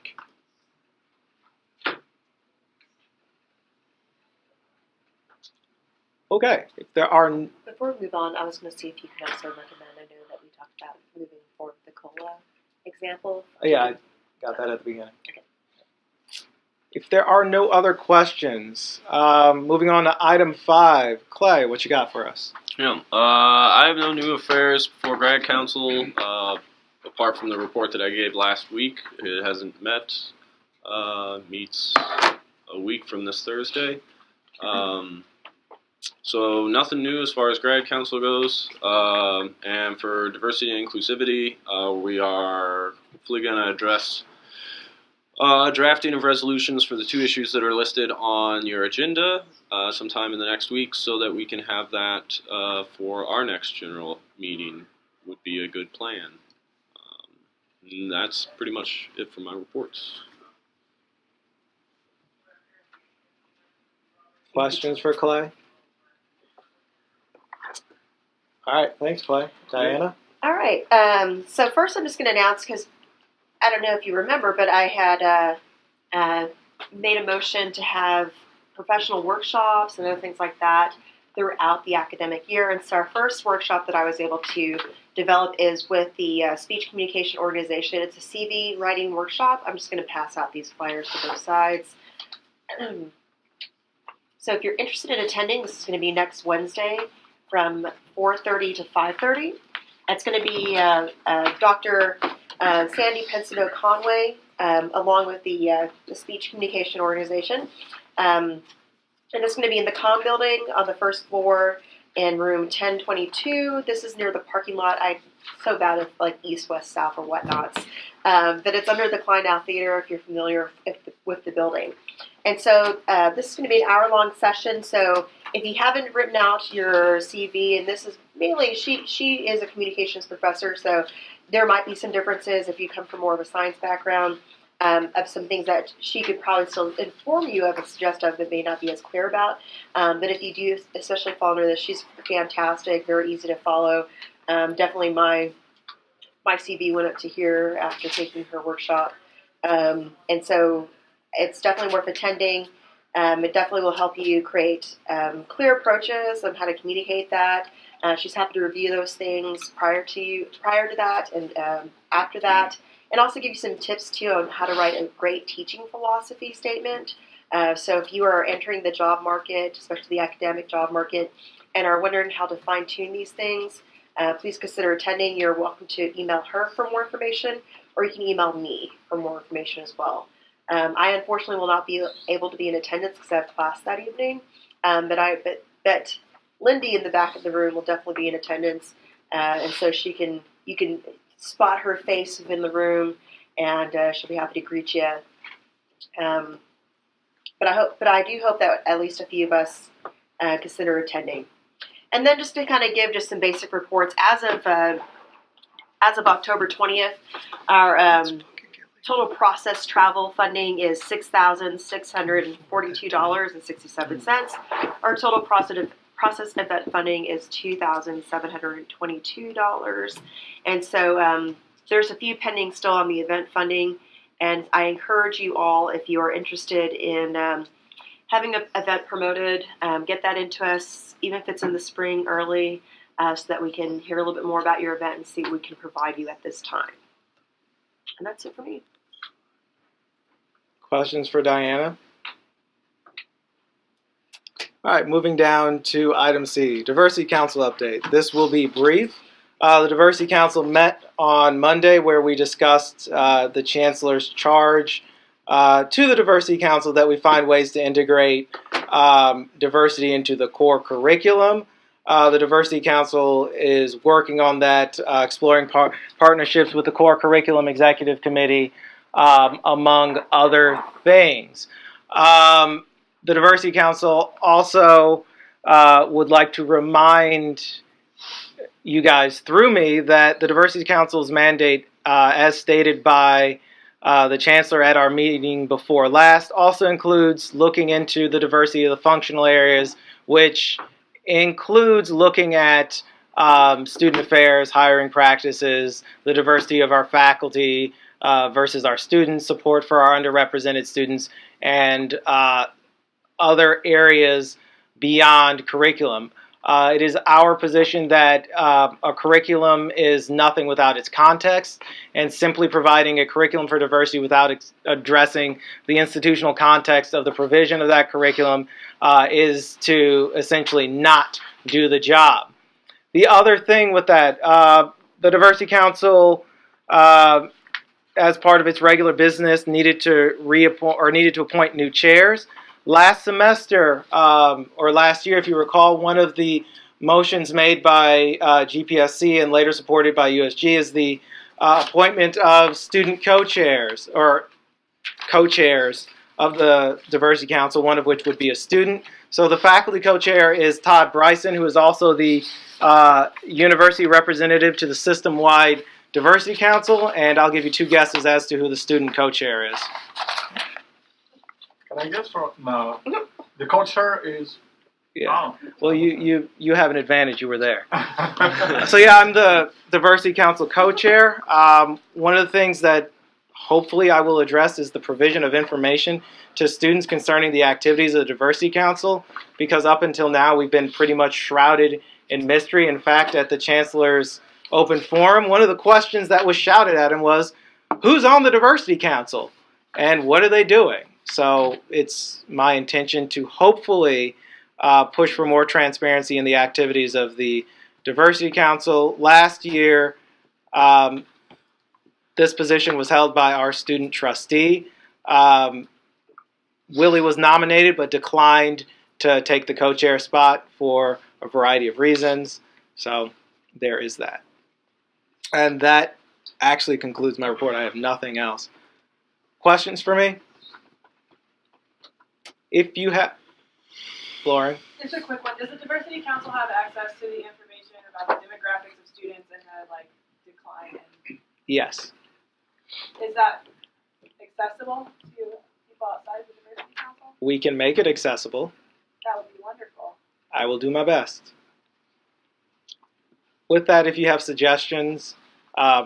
Okay, if there are... Before we move on, I was going to see if you can also recommend, I know that we talked about moving forward with the COLA example. Yeah, I got that at the beginning. Okay. If there are no other questions, moving on to item 5. Clay, what you got for us? Yeah, I have no new affairs before grad council, apart from the report that I gave last week. It hasn't met, meets a week from this Thursday. So nothing new as far as grad council goes. And for diversity and inclusivity, we are hopefully going to address drafting of resolutions for the 2 issues that are listed on your agenda sometime in the next week, so that we can have that for our next general meeting would be a good plan. And that's pretty much it for my reports. Questions for Clay? All right, thanks, Clay. Diana? All right. So first I'm just going to announce, because I don't know if you remember, but I had made a motion to have professional workshops and other things like that throughout the academic year. And so our first workshop that I was able to develop is with the Speech Communication Organization. It's a CV writing workshop. I'm just going to pass out these flyers to both sides. So if you're interested in attending, this is going to be next Wednesday from 4:30 to 5:30. It's going to be Dr. Sandy Pensino Conway, along with the Speech Communication Organization. And it's going to be in the Com building on the first floor in room 1022. This is near the parking lot. I'm so bad at like east, west, south, or whatnots. But it's under the Kleinow Theater, if you're familiar with the building. And so this is going to be an hour-long session. So if you haven't written out your CV, and this is mainly, she is a communications professor, so there might be some differences if you come from more of a science background, of some things that she could probably still inform you of and suggest of that may not be as clear about. But if you do especially fall under this, she's fantastic, very easy to follow. Definitely my CV went up to here after taking her workshop. And so it's definitely worth attending. It definitely will help you create clear approaches on how to communicate that. She's happy to review those things prior to that and after that, and also give you some tips too on how to write a great teaching philosophy statement. So if you are entering the job market, especially the academic job market, and are wondering how to fine-tune these things, please consider attending. You're welcome to email her for more information, or you can email me for more information as well. I unfortunately will not be able to be in attendance because I have class that evening, but Lindy in the back of the room will definitely be in attendance, and so you can spot her face within the room, and she'll be happy to greet you. But I do hope that at least a few of us consider attending. And then just to kind of give just some basic reports, as of October 20th, our total process travel funding is $6,642.67. Our total process event funding is $2,722. And so there's a few pending still on the event funding. And I encourage you all, if you are interested in having an event promoted, get that into us, even if it's in the spring early, so that we can hear a little bit more about your event and see what we can provide you at this time. And that's it for me. Questions for Diana? All right, moving down to item C, Diversity Council update. This will be brief. The Diversity Council met on Monday where we discussed the Chancellor's charge to the Diversity Council that we find ways to integrate diversity into the core curriculum. The Diversity Council is working on that, exploring partnerships with the Core Curriculum Executive Committee among other things. The Diversity Council also would like to remind you guys through me that the Diversity Council's mandate, as stated by the Chancellor at our meeting before last, also includes looking into the diversity of the functional areas, which includes looking at student affairs, hiring practices, the diversity of our faculty versus our students, support for our underrepresented students, and other areas beyond curriculum. It is our position that a curriculum is nothing without its context, and simply providing a curriculum for diversity without addressing the institutional context of the provision of that curriculum is to essentially not do the job. The other thing with that, the Diversity Council, as part of its regular business, needed to appoint new chairs. Last semester, or last year, if you recall, one of the motions made by GPSC and later supported by USG is the appointment of student co-chairs or co-chairs of the Diversity Council, one of which would be a student. So the faculty co-chair is Todd Bryson, who is also the university representative to the system-wide Diversity Council, and I'll give you two guesses as to who the student co-chair is. Can I guess from the co-chair is? Yeah. Well, you have an advantage. You were there. So yeah, I'm the Diversity Council co-chair. One of the things that hopefully I will address is the provision of information to students concerning the activities of the Diversity Council, because up until now we've been pretty much shrouded in mystery. In fact, at the Chancellor's open forum, one of the questions that was shouted at him was, who's on the Diversity Council and what are they doing? So it's my intention to hopefully push for more transparency in the activities of the Diversity Council. Last year, this position was held by our student trustee. Willie was nominated but declined to take the co-chair spot for a variety of reasons. So there is that. And that actually concludes my report. I have nothing else. Questions for me? If you have, Lauren. Just a quick one. Does the Diversity Council have access to the information about the demographics of students and the decline? Yes. Is that accessible to people outside the Diversity Council? We can make it accessible. That would be wonderful. I will do my best. With that, if you have suggestions,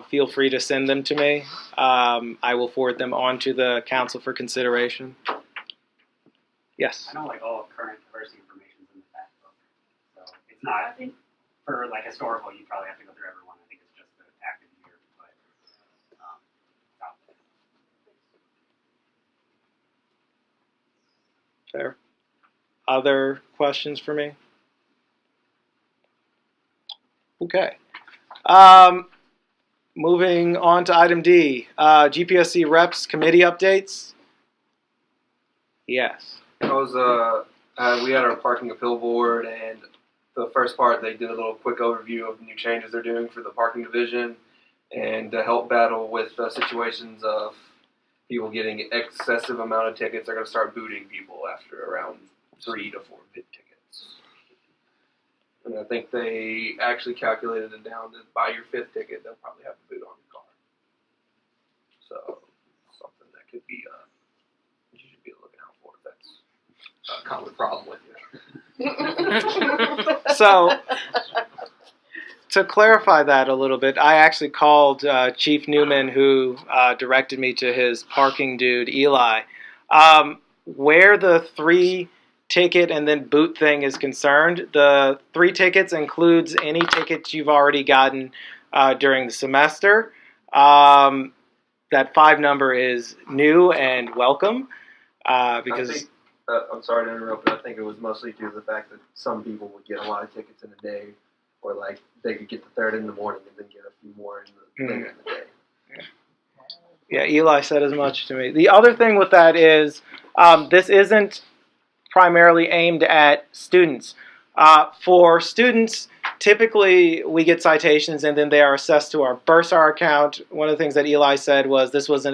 feel free to send them to me. I will forward them on to the council for consideration. Yes. I know all current diversity information is in the fact book, so it's not. I think for historical, you probably have to go through everyone. I think it's just the active year, but Fair. Other questions for me? Okay. Moving on to item D, GPSC reps committee updates. Yes. We had our parking appeal board, and the first part they did a little quick overview of the new changes they're doing for the parking division, and to help battle with situations of people getting excessive amount of tickets. They're going to start booting people after around 3 to 4 bid tickets. And I think they actually calculated it down to by your 5th ticket, they'll probably have to boot on your car. So something that could be you should be looking out for if that's a common problem with you. So, to clarify that a little bit, I actually called Chief Newman, who directed me to his parking dude, Eli. Where the 3 ticket and then boot thing is concerned, the 3 tickets includes any tickets you've already gotten during the semester. That 5 number is new and welcome because. I think, I'm sorry to interrupt, but I think it was mostly due to the fact that some people would get a lot of tickets in a day, or they could get the 3rd in the morning and then get a few more later in the day. Yeah, Eli said as much to me. The other thing with that is this isn't primarily aimed at students. For students, typically, we get citations and then they are assessed to our bursar account. One of the things that Eli said was this is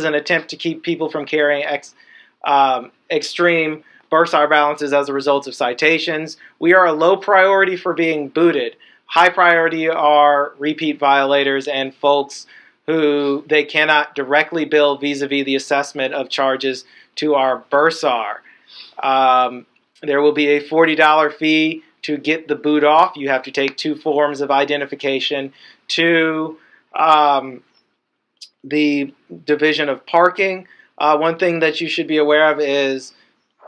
an attempt to keep people from carrying extreme bursar balances as a result of citations. We are a low priority for being booted. High priority are repeat violators and folks who they cannot directly bill vis-a-vis the assessment of charges to our bursar. There will be a $40 fee to get the boot off. You have to take 2 forms of identification to the Division of Parking. One thing that you should be aware of is,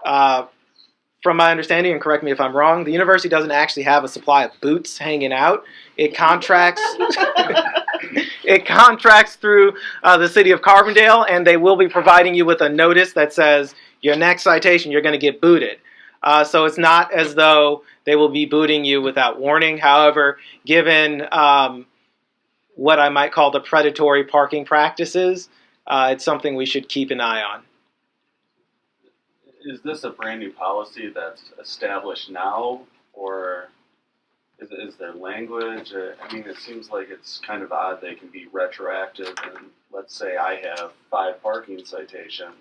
from my understanding, and correct me if I'm wrong, the university doesn't actually have a supply of boots hanging out. It contracts it contracts through the city of Carbondale, and they will be providing you with a notice that says your next citation you're going to get booted. So it's not as though they will be booting you without warning. However, given what I might call the predatory parking practices, it's something we should keep an eye on. Is this a brand new policy that's established now, or is there language? I mean, it seems like it's kind of odd they can be retroactive, and let's say I have 5 parking citations,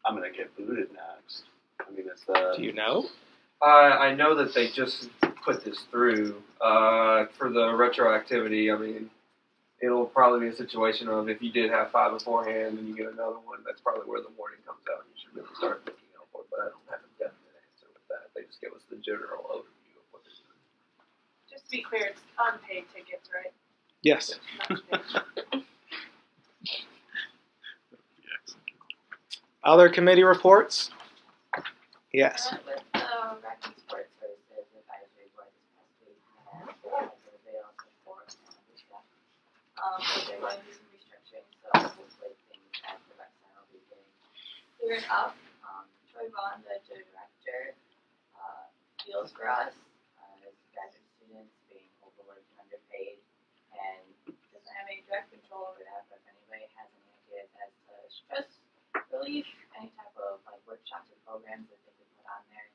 I'm going to get booted next. I mean, is that... Do you know? I know that they just put this through. For the retroactivity, I mean, it'll probably be a situation of if you did have 5 beforehand and you get another one, that's probably where the warning comes out. You should really start looking out for it, but I don't have a definite answer with that. They just give us the general overview of what they're doing. Just to be clear, it's unpaid tickets, right? Yes. Other committee reports? Yes. With the rec and sports services advisory board this past week, and they also for stuff. So they're going through some restructuring, so hopefully things at the rec center will be getting cleared up. Troy Vaughn, the director, feels for us as graduate students being overworked and underpaid, and doesn't have any direct control over that. But if anybody has any ideas as to stress relief, any type of like workshops or programs that they could put on there,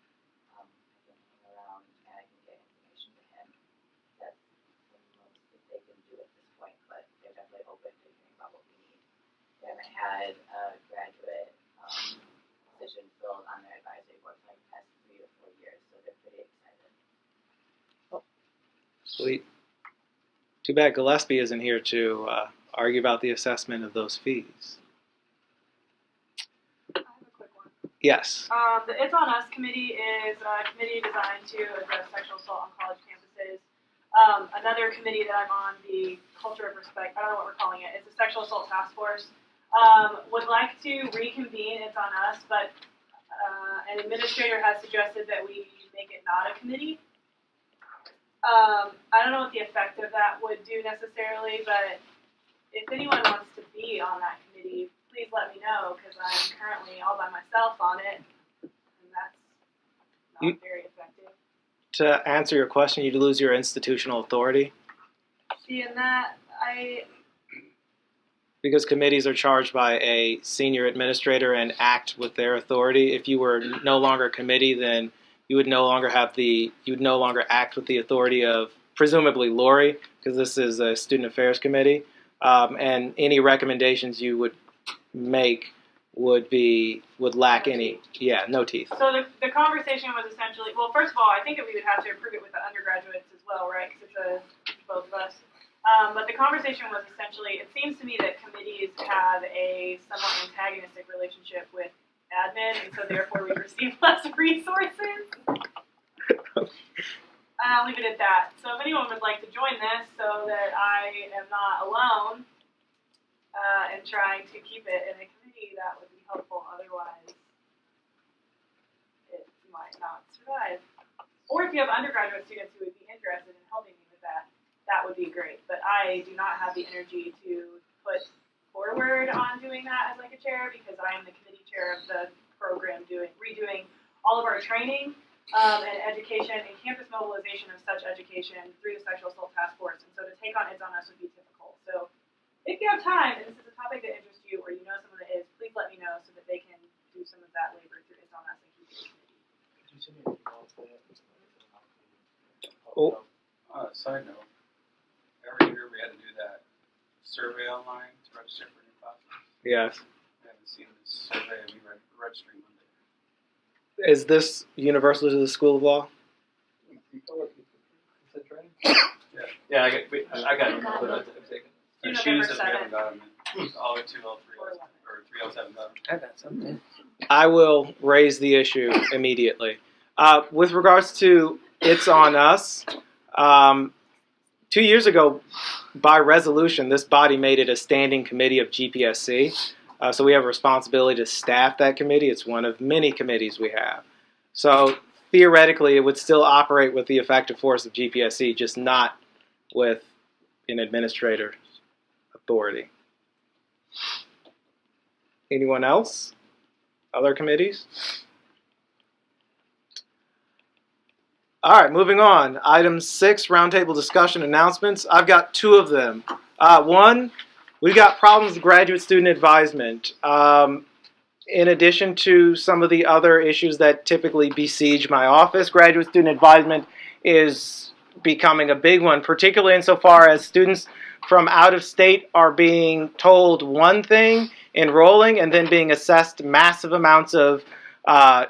I can hang around and I can get information to him. That's the most that they can do at this point, but they're definitely open to hearing about what we need. We haven't had a graduate position filled on their advisory board for like the past 3 or 4 years, so they're pretty excited. Sweet. Too bad Gillespie isn't here to argue about the assessment of those fees. I have a quick one. Yes. The It's On Us committee is a committee designed to address sexual assault on college campuses. Another committee that I'm on, the Culture of Respect, I don't know what we're calling it, it's a sexual assault task force, would like to reconvene It's On Us, but an administrator has suggested that we make it not a committee. I don't know what the effect of that would do necessarily, but if anyone wants to be on that committee, please let me know, because I'm currently all by myself on it, and that's not very effective. To answer your question, you'd lose your institutional authority. Seeing that, Because committees are charged by a senior administrator and act with their authority. If you were no longer a committee, then you would no longer act with the authority of presumably Lori, because this is a student affairs committee, and any recommendations you would make would lack no teeth. So the conversation was essentially, well, first of all, I think that we would have to approve it with the undergraduates as well, right? Because it's both of us. But the conversation was essentially, it seems to me that committees have a somewhat antagonistic relationship with admin, and so therefore we receive less resources. I'll leave it at that. So if anyone would like to join this so that I am not alone and trying to keep it in a committee, that would be helpful. Otherwise, it might not survive. Or if you have undergraduate students who would be interested in helping me with that, that would be great. But I do not have the energy to put forward on doing that as like a chair, because I am the committee chair of the program redoing all of our training and education and campus mobilization of such education through the Sexual Assault Task Force. And so to take on It's On Us would be difficult. So if you have time and this is a topic that interests you or you know someone that is, please let me know so that they can do some of that labor through It's On Us and keep it in the committee. Could you send me an email for that? Side note, every year we had to do that survey online to register for new classes. Yes. I haven't seen this survey of me registering Monday. Is this universal to the School of Law? Yeah, I got it, but I've taken it. November Shoes that we 7th. haven't gotten. All 2L3 or 307 got them. I got something. I will raise the issue immediately. With regards to It's on Us, 2 years ago, by resolution, this body made it a standing committee of GPSC. So we have a responsibility to staff that committee. It's one of many committees we have. So theoretically, it would still operate with the effective force of GPSC, just not with an administrator's authority. Anyone else? Other committees? All right, moving on. Item 6, roundtable discussion announcements. I've got 2 of them. One, we've got problems with graduate student advisement. In addition to some of the other issues that typically besiege my office, graduate student advisement is becoming a big one, particularly insofar as students from out of state are being told one thing, enrolling, and then being assessed massive amounts of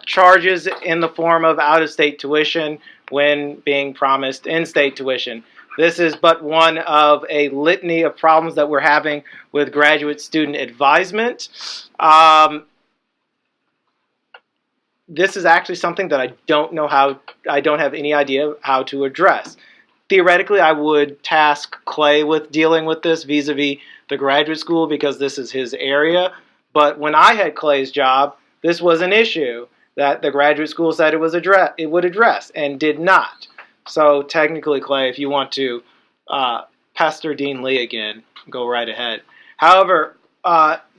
charges in the form of out-of-state tuition when being promised in-state tuition. This is but one of a litany of problems that we're having with graduate student advisement. This is actually something that I don't have any idea how to address. Theoretically, I would task Clay with dealing with this vis-a-vis the graduate school because this is his area. But when I had Clay's job, this was an issue that the graduate school said it would address and did not. So technically, Clay, if you want to pester Dean Lee again, go right ahead. However,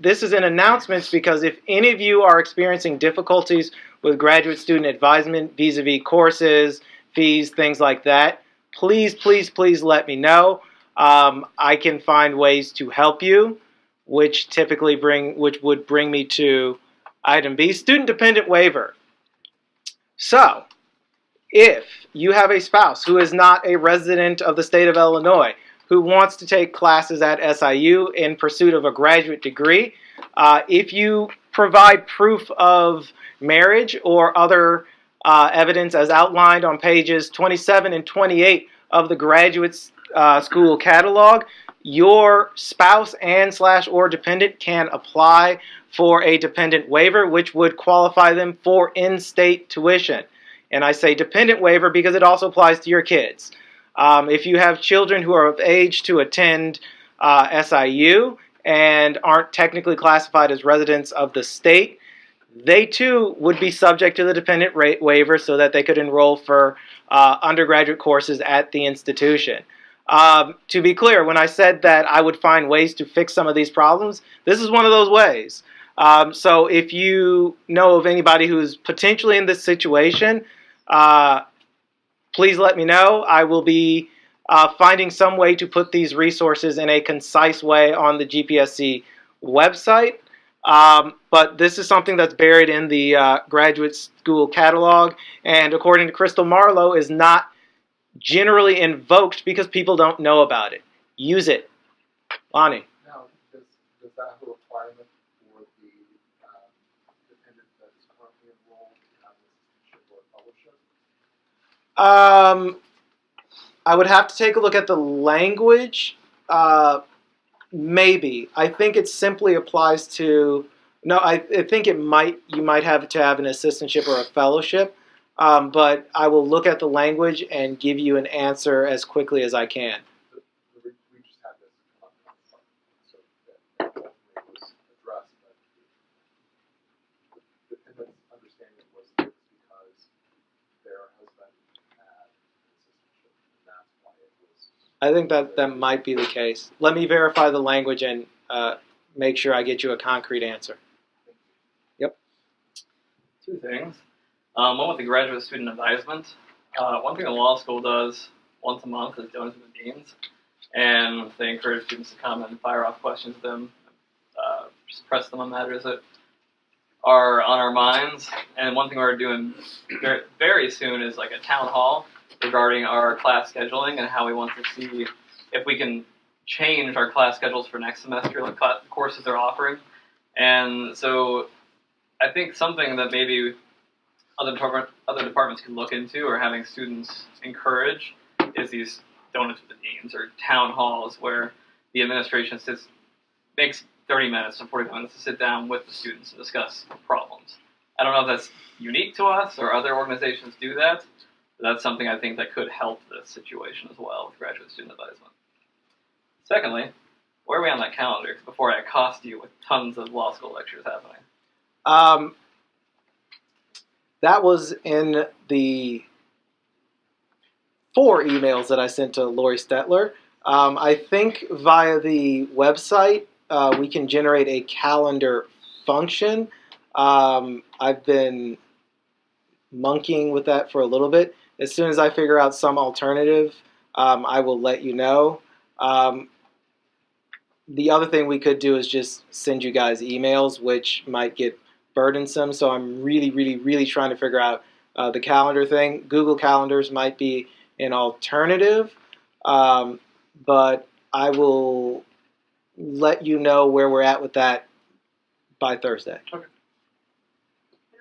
this is in announcements because if any of you are experiencing difficulties with graduate student advisement vis-a-vis courses, fees, things like that, please, please, please let me know. I can find ways to help you, which would bring me to item B, student dependent waiver. So, if you have a spouse who is not a resident of the state of Illinois, who wants to take classes at SIU in pursuit of a graduate degree, if you provide proof of marriage or other evidence as outlined on pages 27 and 28 of the graduate school catalog, your spouse and/or dependent can apply for a dependent waiver, which would qualify them for in-state tuition. And I say dependent waiver because it also applies to your kids. If you have children who are of age to attend SIU and aren't technically classified as residents of the state, they too would be subject to the dependent waiver so that they could enroll for undergraduate courses at the institution. To be clear, when I said that I would find ways to fix some of these problems, this is one of those ways. So if you know of anybody who's potentially in this situation, please let me know. I will be finding some way to put these resources in a concise way on the GPSC website. But this is something that's buried in the graduate school catalog, and according to Crystal Marlowe, is not generally invoked because people don't know about it. Use it. Lonnie. Now, does that have a requirement for the dependent that is currently enrolled to have a citizenship or a fellowship? I would have to take a look at the language. Maybe. I think it simply applies to. No, I think you might have to have an assistantship or a fellowship. But I will look at the language and give you an answer as quickly as I can. We just had this come up, so that ultimately was addressed, but the dependent's understanding was that it's because their husband had an assistantship, and that's why it was. I think that might be the case. Let me verify the language and make sure I get you a concrete answer. Yep. 2 things. One with the graduate student advisement. One thing the law school does once a month is donuts with the deans, and they encourage students to come and fire off questions to them, just press them on matters that are on our minds. And one thing we're doing very soon is like a town hall regarding our class scheduling and how we want to see if we can change our class schedules for next semester, like courses they're offering. And so I think something that maybe other departments can look into or having students encourage is these donuts with the deans or town halls where the administration makes 30 minutes to 45 minutes to sit down with the students and discuss problems. I don't know if that's unique to us or other organizations do that, but that's something I think that could help this situation as well with graduate student advisement. Secondly, where are we on that calendar before I accost you with tons of law school lectures happening? That was in the 4 emails that I sent to Lori Stetler. I think via the website we can generate a calendar function. I've been monkeying with that for a little bit. As soon as I figure out some alternative, I will let you know. The other thing we could do is just send you guys emails, which might get burdensome. So I'm really trying to figure out the calendar thing. Google Calendars might be an alternative, but I will let you know where we're at with that by Thursday. In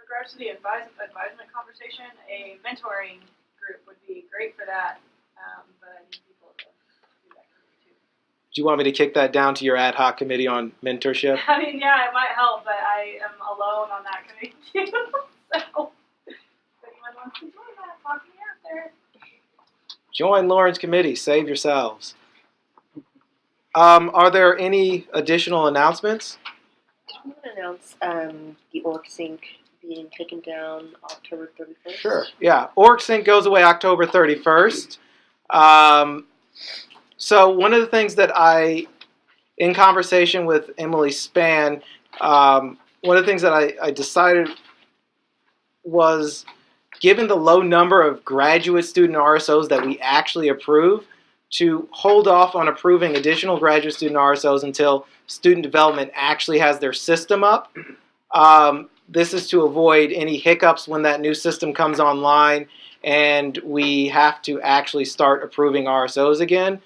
regards to the advisement conversation, a mentoring group would be great for that, but I need people to do that too. Do you want me to kick that down to your ad hoc committee on mentorship? I mean, yeah, it might help, but I am alone on that committee too. So, if anyone wants to join that, talk me out there. Join Lauren's committee. Save yourselves. Are there any additional announcements? I want to announce the OrgSync being taken down October 31st. Sure. Yeah. OrgSync goes away October 31st. So one of the things that in conversation with Emily Spann, one of the things that I decided was, given the low number of graduate student RSOs that we actually approve, to hold off on approving additional graduate student RSOs until student development actually has their system up. This is to avoid any hiccups when that new system comes online and we have to actually start approving RSOs again.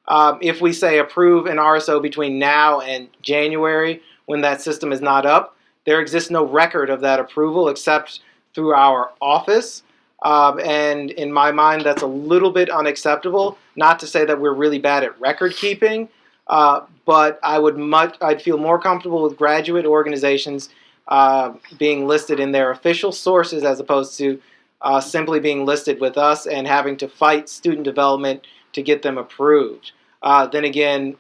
If we say approve an RSO between now and January when that system is not up, there exists no record of that approval except through our office. And in my mind, that's a little bit unacceptable. Not to say that we're really bad at record keeping, but I'd feel more comfortable with graduate organizations being listed in their official sources as opposed to simply being listed with us and having to fight student development to get them approved. Then again,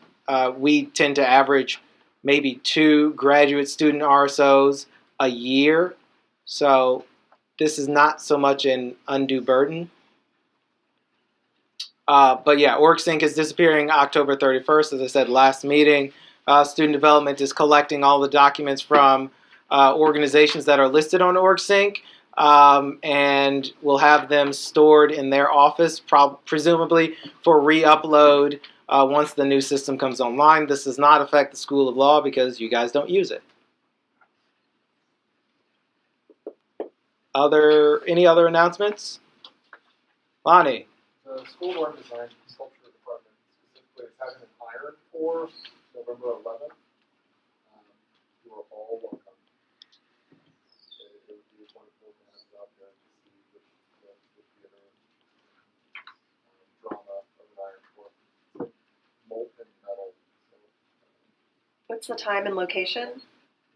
we tend to average maybe 2 graduate student RSOs a year, so this is not so much an undue burden. But yeah, OrgSync is disappearing October 31st. As I said last meeting, student development is collecting all the documents from organizations that are listed on OrgSync, and we'll have them stored in their office, presumably for re-upload once the new system comes online. This does not affect the School of Law because you guys don't use it. Any other announcements? Lonnie? The school board design and sculpture department specifically is having an iron for November 11th. You are all welcome. It would be wonderful to have you out there to see the theater drama of an iron for. It's like molten metal. So, What's the time and location?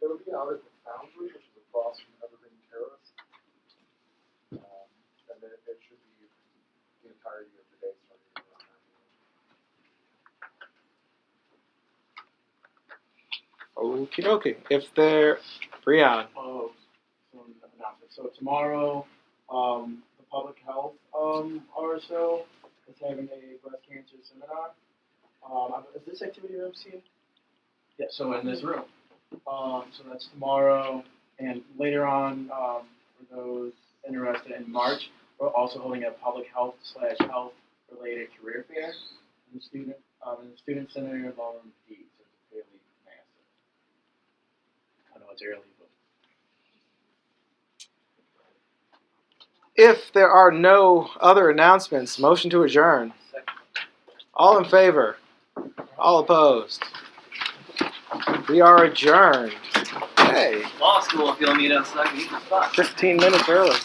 it'll be out at the Foundry, which is across from Evergreen Terrace. And then it should be the entirety of the day starting around 9 a.m. Okie dokie. If they're Breon. Some announcements. So tomorrow, the public health RSO is having a breast cancer seminar. Is this activity you've seen? Yeah, so in this room. So that's tomorrow, and later on, for those interested in March, we're also holding a public health/health related career fair in the student center in Ballroom D. So it's fairly massive. I know it's early, but If there are no other announcements, motion to adjourn. All in favor? All opposed? We are adjourned. Hey, Law school, if you'll meet us, 15 minutes early.